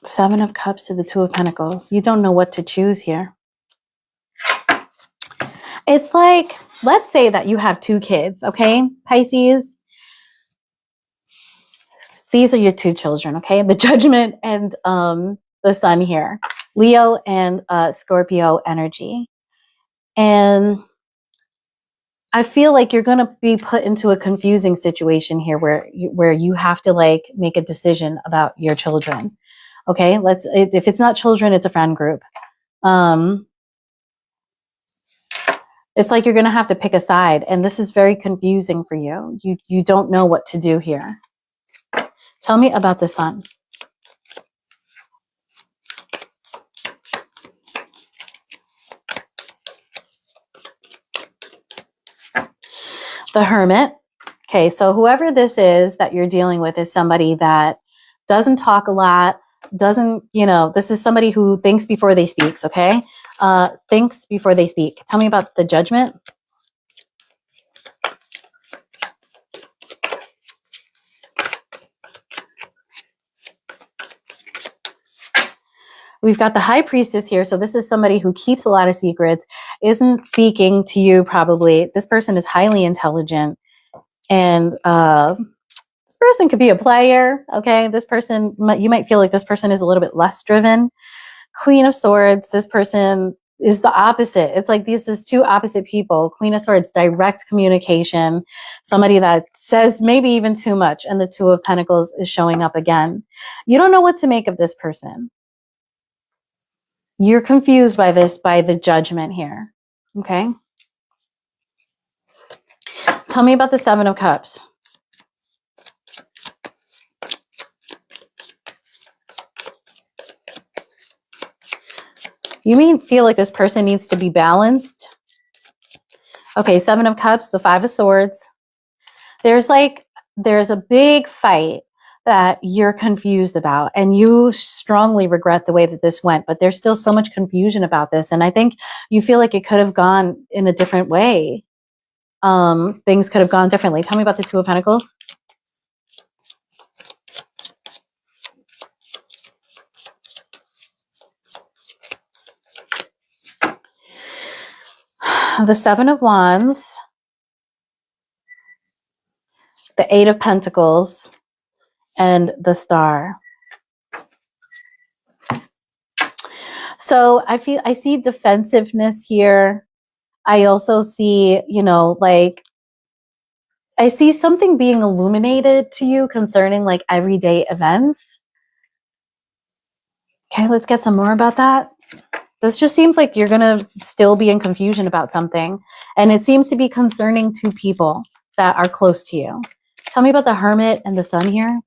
Seven of Cups to the Two of Pentacles. You don't know what to choose here. It's like, let's say that you have two kids, okay, Pisces? These are your two children, okay? The Judgment and the Sun here. Leo and Scorpio energy. And I feel like you're going to be put into a confusing situation here where you have to like make a decision about your children. Okay, if it's not children, it's a friend group. It's like you're going to have to pick a side, and this is very confusing for you. You don't know what to do here. Tell me about the Sun. The Hermit. Okay, so whoever this is that you're dealing with is somebody that doesn't talk a lot, doesn't, you know, this is somebody who thinks before they speak, okay? Thinks before they speak. Tell me about the Judgment. We've got the High Priestess here. So this is somebody who keeps a lot of secrets, isn't speaking to you probably. This person is highly intelligent. And this person could be a player, okay? This person, you might feel like this person is a little bit less driven. Queen of Swords, this person is the opposite. It's like these two opposite people. Queen of Swords, direct communication. Somebody that says maybe even too much. And the Two of Pentacles is showing up again. You don't know what to make of this person. You're confused by this, by the Judgment here. Okay. Tell me about the Seven of Cups. You feel like this person needs to be balanced. Okay, Seven of Cups, the Five of Swords. There's a big fight that you're confused about, and you strongly regret the way that this went, but there's still so much confusion about this. And I think you feel like it could have gone in a different way. Things could have gone differently. Tell me about the Two of Pentacles. The Seven of Wands. The Eight of Pentacles. And the Star. So I see defensiveness here. I also see, you know, like, I see something being illuminated to you concerning like everyday events. Okay, let's get some more about that. This just seems like you're going to still be in confusion about something. And it seems to be concerning two people. that are close to you. Tell me about the Hermit and the Sun here.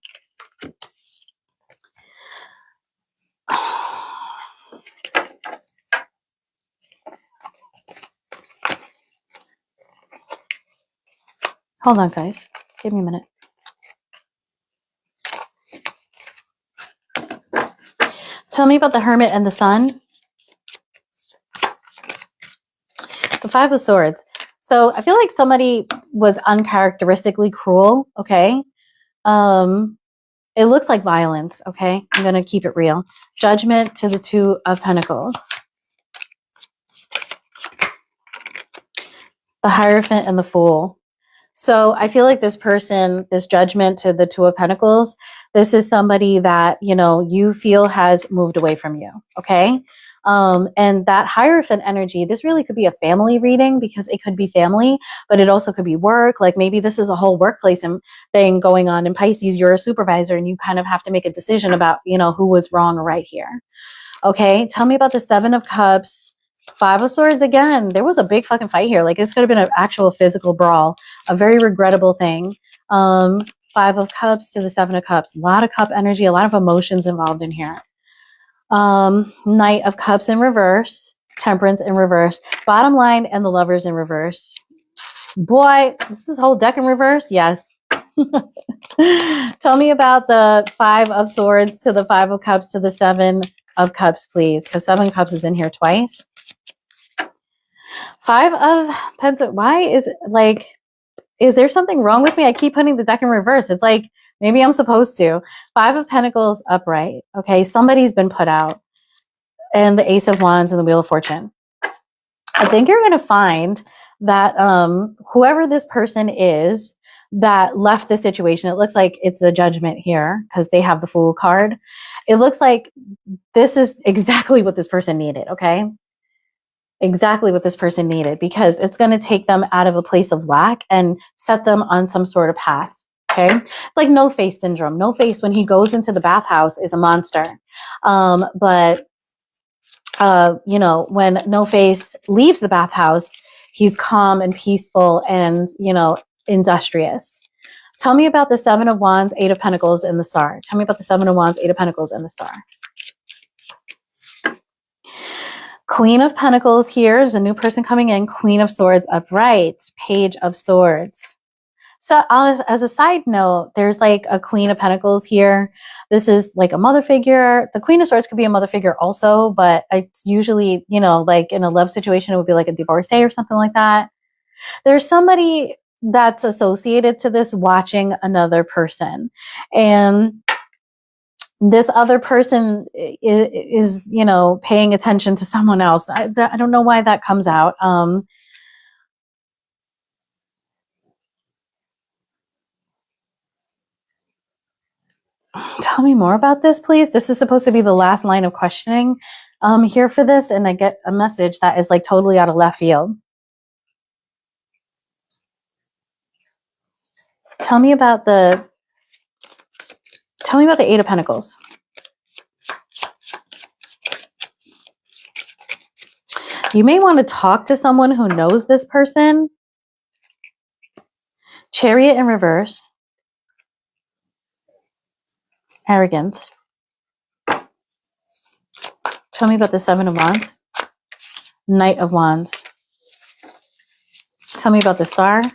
Hold on, guys. Give me a minute. Tell me about the Hermit and the Sun. The Five of Swords. So I feel like somebody was uncharacteristically cruel, okay? It looks like violence, okay? I'm going to keep it real. Judgment to the Two of Pentacles. The Hierophant and the Fool. So I feel like this person, this Judgment to the Two of Pentacles, this is somebody that, you know, you feel has moved away from you, okay? And that Hierophant energy, this really could be a family reading because it could be family, but it also could be work. Like maybe this is a whole workplace thing going on in Pisces. You're a supervisor and you kind of have to make a decision about, you know, who was wrong or right here. Okay, tell me about the Seven of Cups, Five of Swords. Again, there was a big fucking fight here. Like this could have been an actual physical brawl, a very regrettable thing. Five of Cups to the Seven of Cups, a lot of cup energy, a lot of emotions involved in here. Knight of Cups in reverse, Temperance in reverse, bottom line, and the Lovers in reverse. Boy, this is whole deck in reverse. Yes. Tell me about the Five of Swords to the Five of Cups to the Seven of Cups, please, because Seven of Cups is in here twice. Five of Pentacles. Why is like, is there something wrong with me? I keep putting the deck in reverse. It's like, maybe I'm supposed to. Five of Pentacles upright. Okay, somebody's been put out. And the Ace of Wands and the Wheel of Fortune. I think you're going to find that whoever this person is that left the situation, it looks like it's a Judgment here because they have the Fool card. It looks like this is exactly what this person needed, okay? Exactly what this person needed, because it's going to take them out of a place of lack and set them on some sort of path. Okay, like No Face syndrome. No Face, when he goes into the bathhouse, is a monster. You know, when No Face leaves the bathhouse, he's calm and peaceful and, you know, industrious. Tell me about the Seven of Wands, Eight of Pentacles, and the Star. Tell me about the Seven of Wands, Eight of Pentacles, and the Star. Queen of Pentacles here is a new person coming in. Queen of Swords upright. Page of Swords. So as a side note, there's like a Queen of Pentacles here. This is like a mother figure. The Queen of Swords could be a mother figure also, but it's usually, you know, like in a love situation, it would be like a divorcee or something like that. There's somebody that's associated to this watching another person. And this other person is, you know, paying attention to someone else. I don't know why that comes out. Tell me more about this, please. This is supposed to be the last line of questioning here for this, and I get a message that is like totally out of left field. Tell me about the Eight of Pentacles. You may want to talk to someone who knows this person. Chariot in reverse. Arrogance. Tell me about the Seven of Wands. Knight of Wands. Tell me about the Star.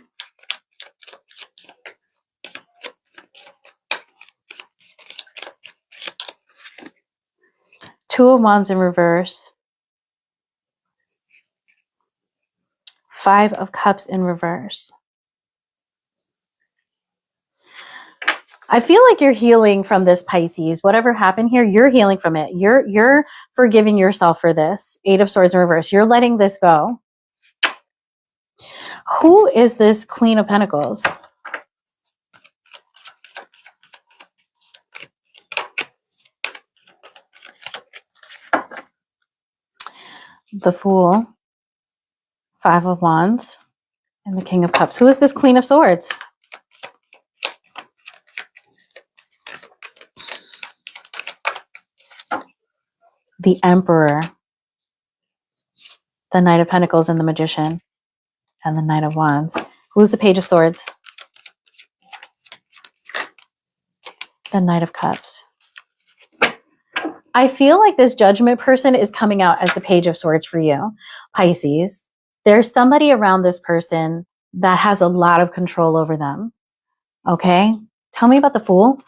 Two of Wands in reverse. Five of Cups in reverse. I feel like you're healing from this, Pisces. Whatever happened here, you're healing from it. You're forgiving yourself for this. Eight of Swords in reverse. You're letting this go. Who is this Queen of Pentacles? The Fool. Five of Wands. And the King of Cups. Who is this Queen of Swords? The Emperor, the Knight of Pentacles, and the Magician, and the Knight of Wands. Who's the Page of Swords? The Knight of Cups. I feel like this Judgment person is coming out as the Page of Swords for you, Pisces. There's somebody around this person that has a lot of control over them. Okay? Tell me about the Fool.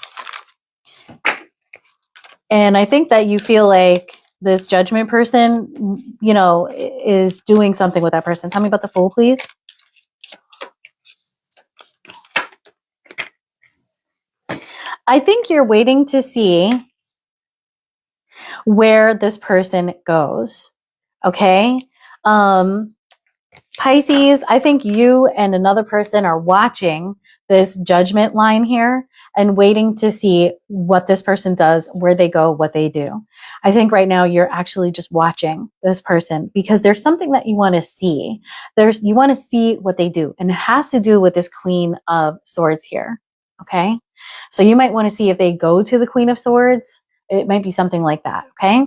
And I think that you feel like this Judgment person, you know, is doing something with that person. Tell me about the Fool, please. I think you're waiting to see where this person goes. Okay? Pisces, I think you and another person are watching this Judgment line here and waiting to see what this person does, where they go, what they do. I think right now you're actually just watching this person because there's something that you want to see. You want to see what they do, and it has to do with this Queen of Swords here. Okay? So you might want to see if they go to the Queen of Swords. It might be something like that. Okay?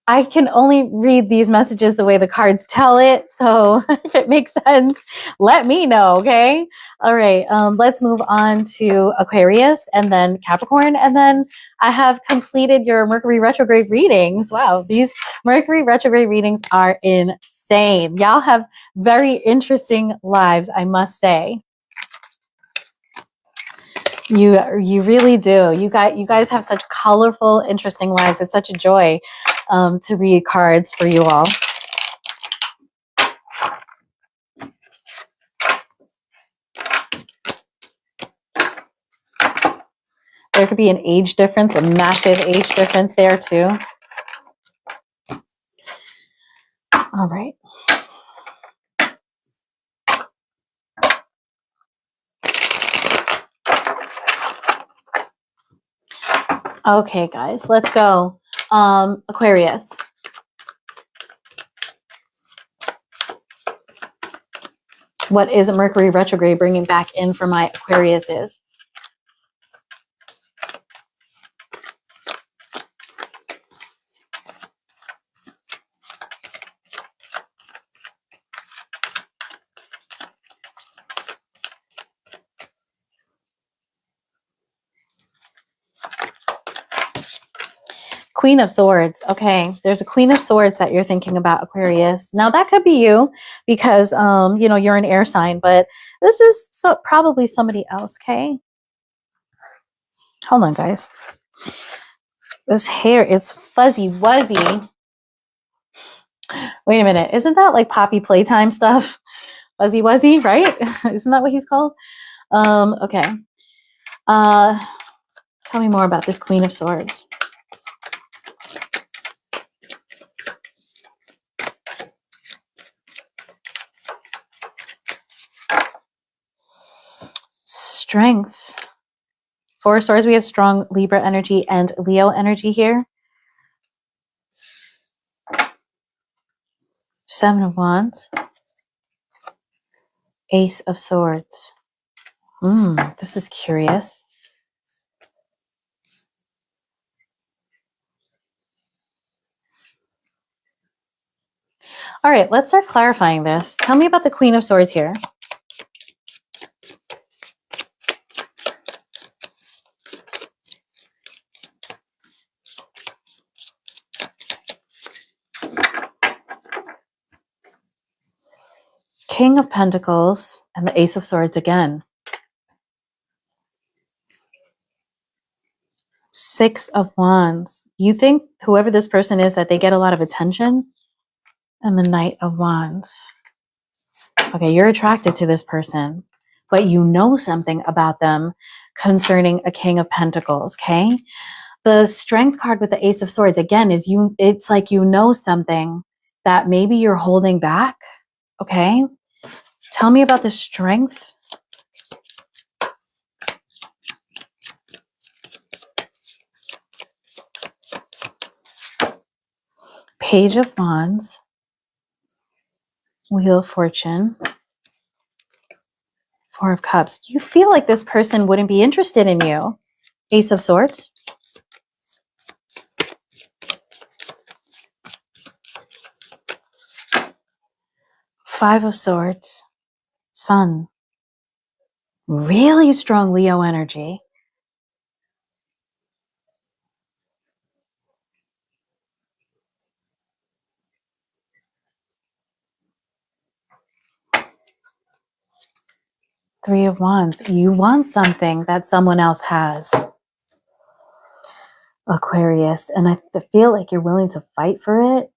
I can only read these messages the way the cards tell it. So if it makes sense, let me know, okay? All right, let's move on to Aquarius and then Capricorn. And then I have completed your Mercury Retrograde readings. Wow, these Mercury Retrograde readings are insane. Y'all have very interesting lives, I must say. You really do. You guys have such colorful, interesting lives. It's such a joy to read cards for you all. There could be an age difference, a massive age difference there too. All right. Okay, guys, let's go. Aquarius. What is Mercury retrograde bringing back in for my Aquariuses? Queen of Swords. Okay, there's a Queen of Swords that you're thinking about, Aquarius. Now that could be you because you know, you're an air sign, but this is probably somebody else. Okay, hold on, guys. This hair is fuzzy wuzzy. Wait a minute, isn't that like Poppy Playtime stuff? Fuzzy wuzzy, right? Isn't that what he's called? Okay. Tell me more about this Queen of Swords. Strength. Four of Swords, we have strong Libra energy and Leo energy here. Seven of Wands. Ace of Swords. This is curious. All right, let's start clarifying this. Tell me about the Queen of Swords here. King of Pentacles and the Ace of Swords again. Six of Wands. You think whoever this person is that they get a lot of attention? And the Knight of Wands. Okay, you're attracted to this person, but you know something about them concerning a King of Pentacles, okay? The Strength card with the Ace of Swords, again, is it's like you know something that maybe you're holding back, okay? Tell me about the Strength. Page of Wands. Wheel of Fortune. Four of Cups. Do you feel like this person wouldn't be interested in you? Ace of Swords. Five of Swords. Sun. Really strong Leo energy. Three of Wands. You want something that someone else has. Aquarius. And I feel like you're willing to fight for it.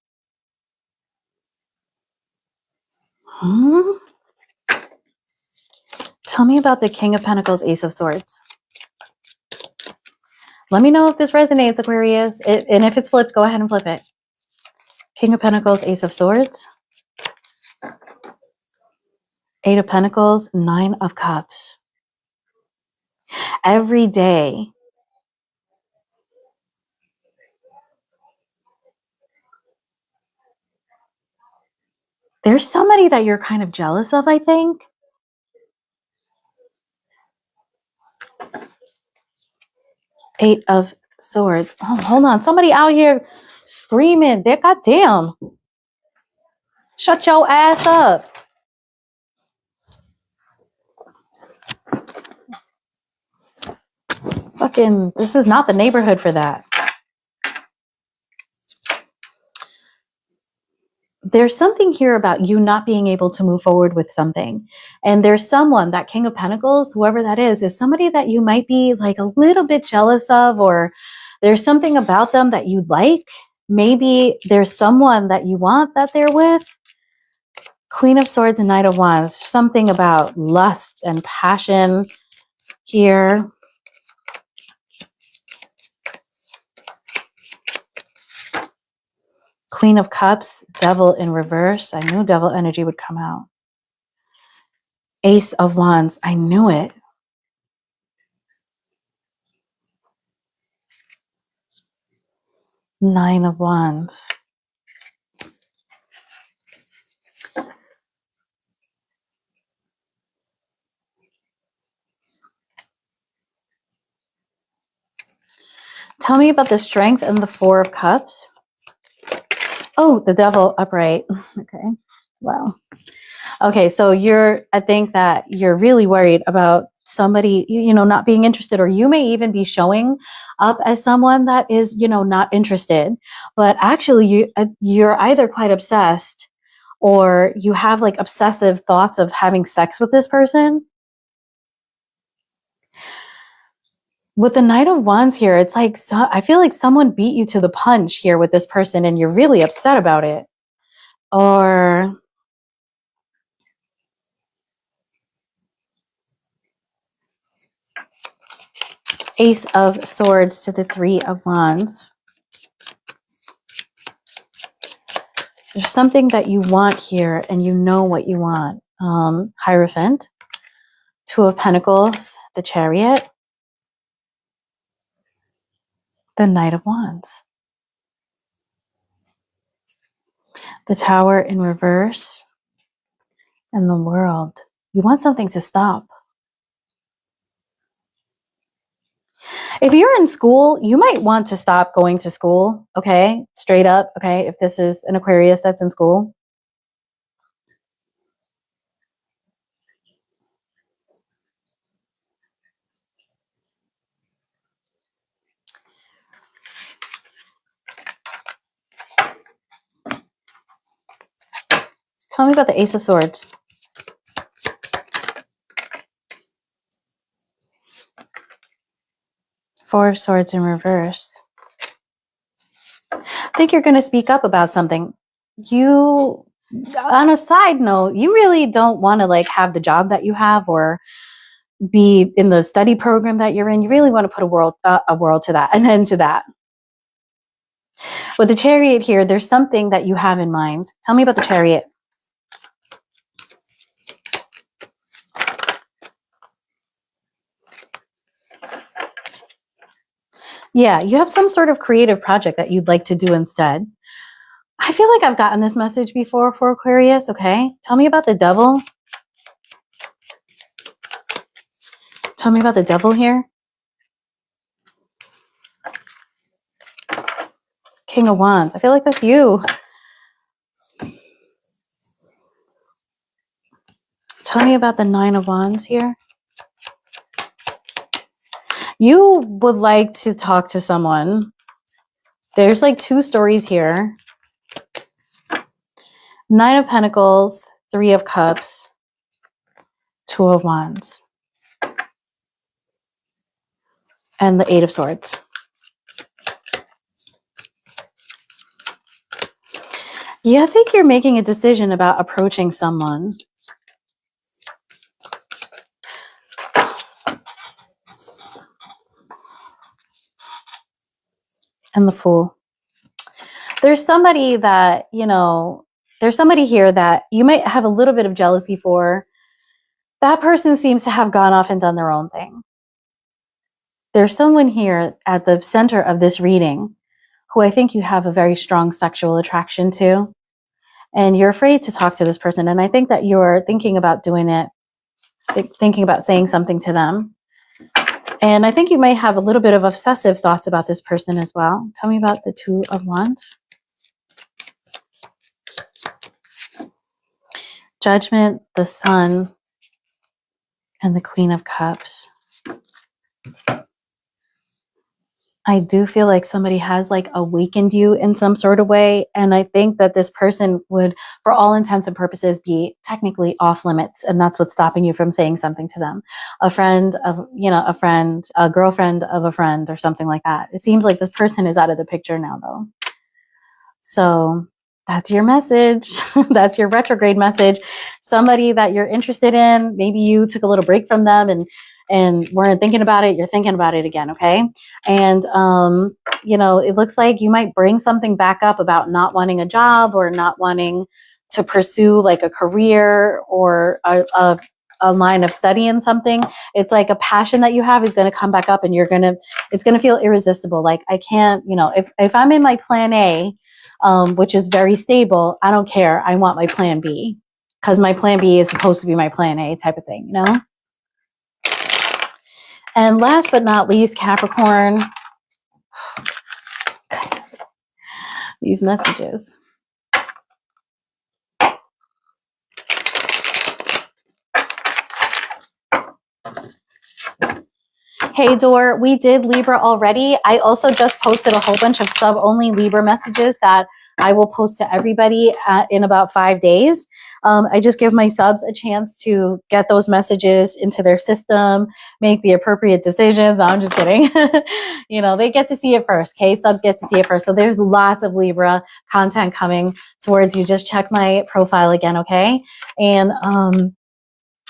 Tell me about the King of Pentacles, Ace of Swords. Let me know if this resonates, Aquarius. And if it's flipped, go ahead and flip it. King of Pentacles, Ace of Swords. Eight of Pentacles, Nine of Cups. Every day, there's somebody that you're kind of jealous of, I think. Eight of Swords. Oh, hold on. Somebody out here screaming. They're goddamn. Shut your ass up. Fucking, this is not the neighborhood for that. There's something here about you not being able to move forward with something. And there's someone, that King of Pentacles, whoever that is somebody that you might be like a little bit jealous of, or there's something about them that you like. Maybe there's someone that you want that they're with. Queen of Swords and Knight of Wands. Something about lust and passion here. Queen of Cups, Devil in reverse. I knew Devil energy would come out. Ace of Wands. I knew it. Nine of Wands. Tell me about the Strength and the Four of Cups. Oh, the Devil upright. Okay. Wow. Okay, so I think that you're really worried about somebody, not being interested, or you may even be showing up as someone that is, not interested, but actually you're either quite obsessed or you have like obsessive thoughts of having sex with this person. With the Knight of Wands here, it's like, I feel like someone beat you to the punch here with this person and you're really upset about it. Or Ace of Swords to the Three of Wands. There's something that you want here and you know what you want. Hierophant. Two of Pentacles, the Chariot. The Knight of Wands. The Tower in reverse. And the World. You want something to stop. If you're in school, you might want to stop going to school, okay? Straight up, okay? If this is an Aquarius that's in school. Tell me about the Ace of Swords. Four of Swords in reverse. I think you're going to speak up about something. You, on a side note, you really don't want to like have the job that you have or be in the study program that you're in. You really want to put a world to that, an end to that. With the Chariot here, there's something that you have in mind. Tell me about the Chariot. Yeah, you have some sort of creative project that you'd like to do instead. I feel like I've gotten this message before for Aquarius, okay? Tell me about the Devil. Tell me about the Devil here. King of Wands. I feel like that's you. Tell me about the Nine of Wands here. You would like to talk to someone. There's like two stories here. Nine of Pentacles, Three of Cups, Two of Wands. And the Eight of Swords. Yeah, I think you're making a decision about approaching someone. And the Fool. There's somebody that, you know, there's somebody here that you might have a little bit of jealousy for. That person seems to have gone off and done their own thing. There's someone here at the center of this reading who I think you have a very strong sexual attraction to. And you're afraid to talk to this person. And I think that you're thinking about doing it, thinking about saying something to them. And I think you might have a little bit of obsessive thoughts about this person as well. Tell me about the Two of Wands. Judgment, the Sun, and the Queen of Cups. I do feel like somebody has like awakened you in some sort of way. And I think that this person would, for all intents and purposes, be technically off limits. And that's what's stopping you from saying something to them. A friend of, you know, a friend, a girlfriend of a friend or something like that. It seems like this person is out of the picture now though. So that's your message. That's your retrograde message. Somebody that you're interested in, maybe you took a little break from them and weren't thinking about it, you're thinking about it again, okay? And, you know, it looks like you might bring something back up about not wanting a job or not wanting to pursue like a career or a line of study in something. It's like a passion that you have is going to come back up and it's going to feel irresistible. Like I can't, you know, if I'm in my plan A, which is very stable, I don't care. I want my plan B because my plan B is supposed to be my plan A type of thing, you know? And last but not least, Capricorn. Goodness. These messages. Hey, Dor, we did Libra already. I also just posted a whole bunch of sub-only Libra messages that I will post to everybody in about 5 days. I just give my subs a chance to get those messages into their system, make the appropriate decisions. No, I'm just kidding. You know, they get to see it first, okay? Subs get to see it first. So there's lots of Libra content coming towards you. Just check my profile again, okay? And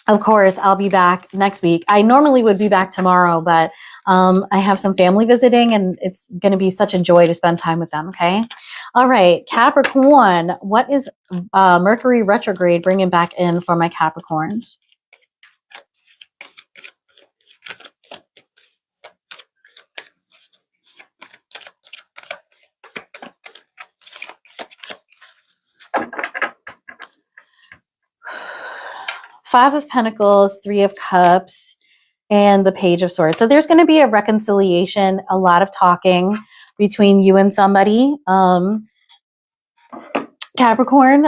of course, I'll be back next week. I normally would be back tomorrow, but I have some family visiting and it's going to be such a joy to spend time with them, okay? All right, Capricorn, what is Mercury retrograde bringing back in for my Capricorns? Five of Pentacles, Three of Cups, and the Page of Swords. So there's going to be a reconciliation, a lot of talking between you and somebody. Capricorn,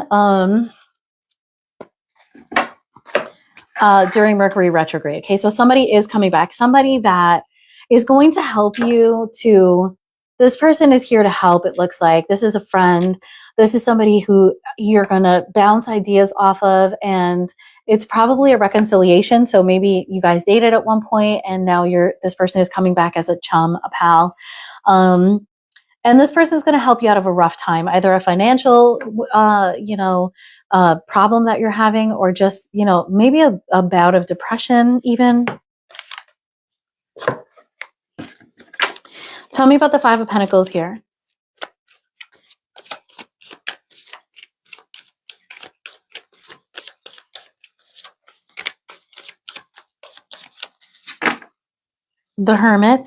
during Mercury retrograde. Okay, so somebody is coming back. Somebody that is going to help you to... This person is here to help, it looks like. This is a friend. This is somebody who you're going to bounce ideas off of, and it's probably a reconciliation. So maybe you guys dated at one point and now this person is coming back as a chum, a pal. And this person is going to help you out of a rough time, either a financial, problem that you're having, or just, you know, maybe a bout of depression even. Tell me about the Five of Pentacles here. The Hermit,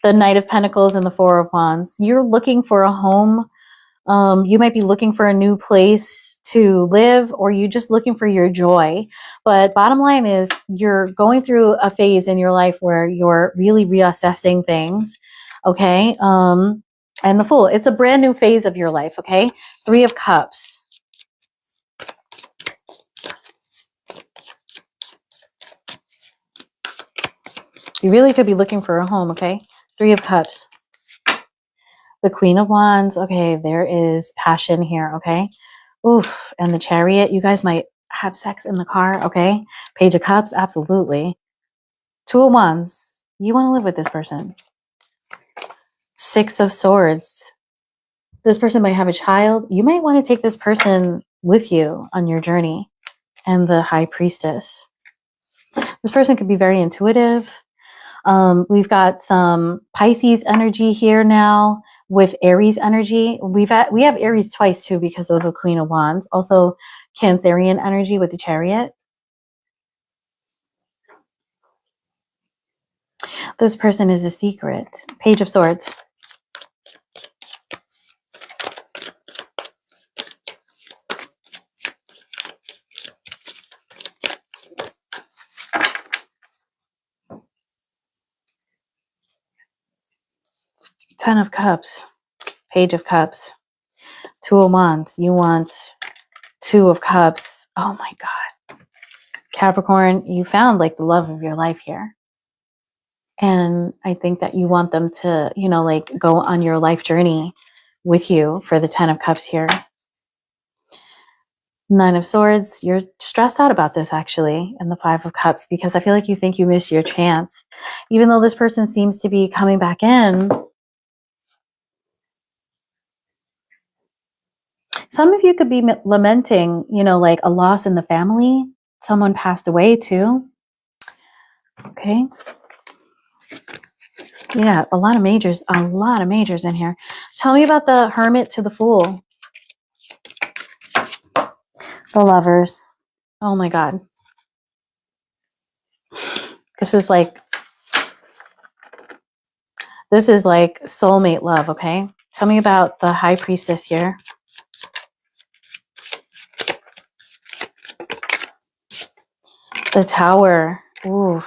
the Knight of Pentacles, and the Four of Wands. You're looking for a home. You might be looking for a new place to live, or you're just looking for your joy. But bottom line is you're going through a phase in your life where you're really reassessing things. Okay. And the Fool, it's a brand new phase of your life. Okay. Three of Cups. You really could be looking for a home. Okay. Three of Cups. The Queen of Wands. Okay, there is passion here, okay? Oof, and the Chariot. You guys might have sex in the car, okay? Page of Cups, absolutely. Two of Wands, you want to live with this person. Six of Swords, this person might have a child. You might want to take this person with you on your journey. And the High Priestess, this person could be very intuitive. We've got some Pisces energy here now with Aries energy. We have Aries twice too because of the Queen of Wands. Also Cancerian energy with the Chariot. This person is a secret. Page of Swords. Ten of Cups. Page of Cups. Two of Wands. You want Two of Cups. Oh my God. Capricorn, you found like the love of your life here. And I think that you want them to, you know, like go on your life journey with you for the Ten of Cups here. Nine of Swords, you're stressed out about this actually, and the Five of Cups, because I feel like you think you missed your chance. Even though this person seems to be coming back in, some of you could be lamenting, you know, like a loss in the family. Someone passed away too. Okay. Yeah, a lot of majors in here. Tell me about the Hermit to the Fool. The Lovers. Oh my God. This is like soulmate love, okay? Tell me about the High Priestess here. The Tower. Ooh.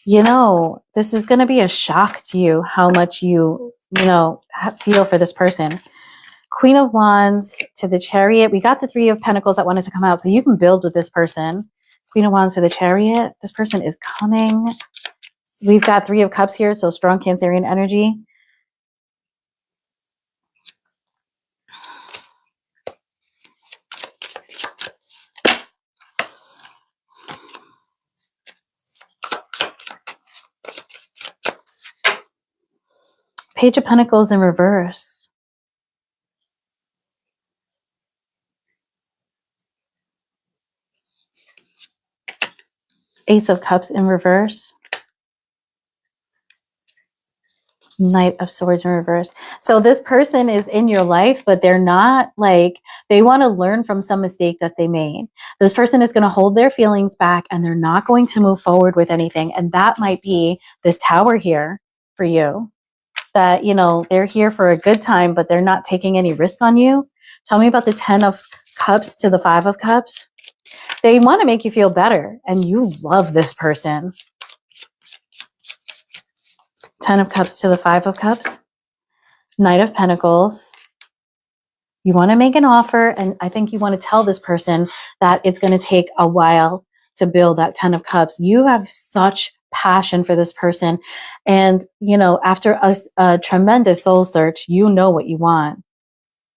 You know, this is going to be a shock to you how much you know, feel for this person. Queen of Wands to the Chariot. We got the Three of Pentacles that wanted to come out, so you can build with this person. Queen of Wands to the Chariot. This person is coming. We've got Three of Cups here, so strong Cancerian energy. Page of Pentacles in reverse. Ace of Cups in reverse. Knight of Swords in reverse. So this person is in your life, but they're not like, they want to learn from some mistake that they made. This person is going to hold their feelings back and they're not going to move forward with anything. And that might be this Tower here for you. That, you know, they're here for a good time, but they're not taking any risk on you. Tell me about the Ten of Cups to the Five of Cups. They want to make you feel better and you love this person. Ten of Cups to the Five of Cups. Knight of Pentacles. You want to make an offer, and I think you want to tell this person that it's going to take a while to build that Ten of Cups. You have such passion for this person, and you know, after a tremendous soul search, you know what you want.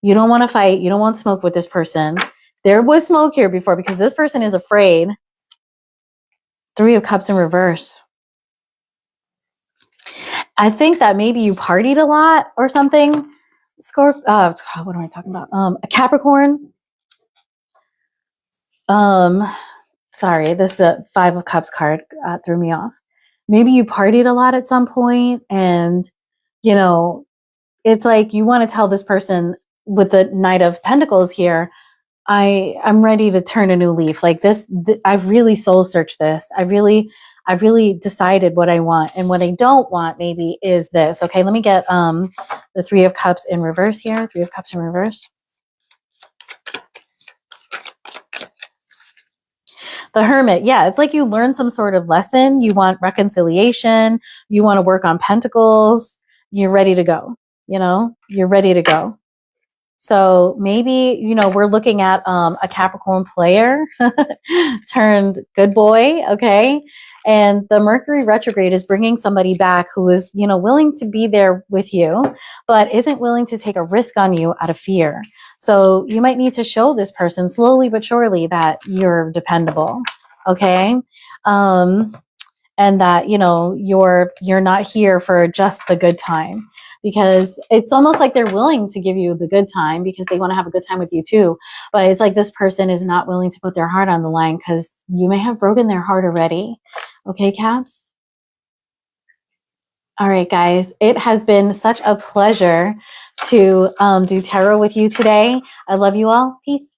You don't want to fight. You don't want smoke with this person. There was smoke here before because this person is afraid. Three of Cups in reverse. I think that maybe you partied a lot or something. What am I talking about? A Capricorn. Sorry, this Five of Cups card threw me off. Maybe you partied a lot at some point, and you know, it's like you want to tell this person with the Knight of Pentacles here, I'm ready to turn a new leaf. Like this, I've really soul searched this. I've really decided what I want, and what I don't want maybe is this. Okay, let me get the Three of Cups in reverse here. Three of Cups in reverse. The Hermit. Yeah, it's like you learn some sort of lesson. You want reconciliation. You want to work on Pentacles. You're ready to go. You know, you're ready to go. So maybe, you know, we're looking at a Capricorn player turned good boy. Okay. And the Mercury retrograde is bringing somebody back who is, you know, willing to be there with you, but isn't willing to take a risk on you out of fear. So you might need to show this person slowly but surely that you're dependable. Okay. And that, you know, you're not here for just the good time, because it's almost like they're willing to give you the good time because they want to have a good time with you too. But it's like this person is not willing to put their heart on the line because you may have broken their heart already. Okay, Caps? All right, guys, it has been such a pleasure to do tarot with you today. I love you all. Peace.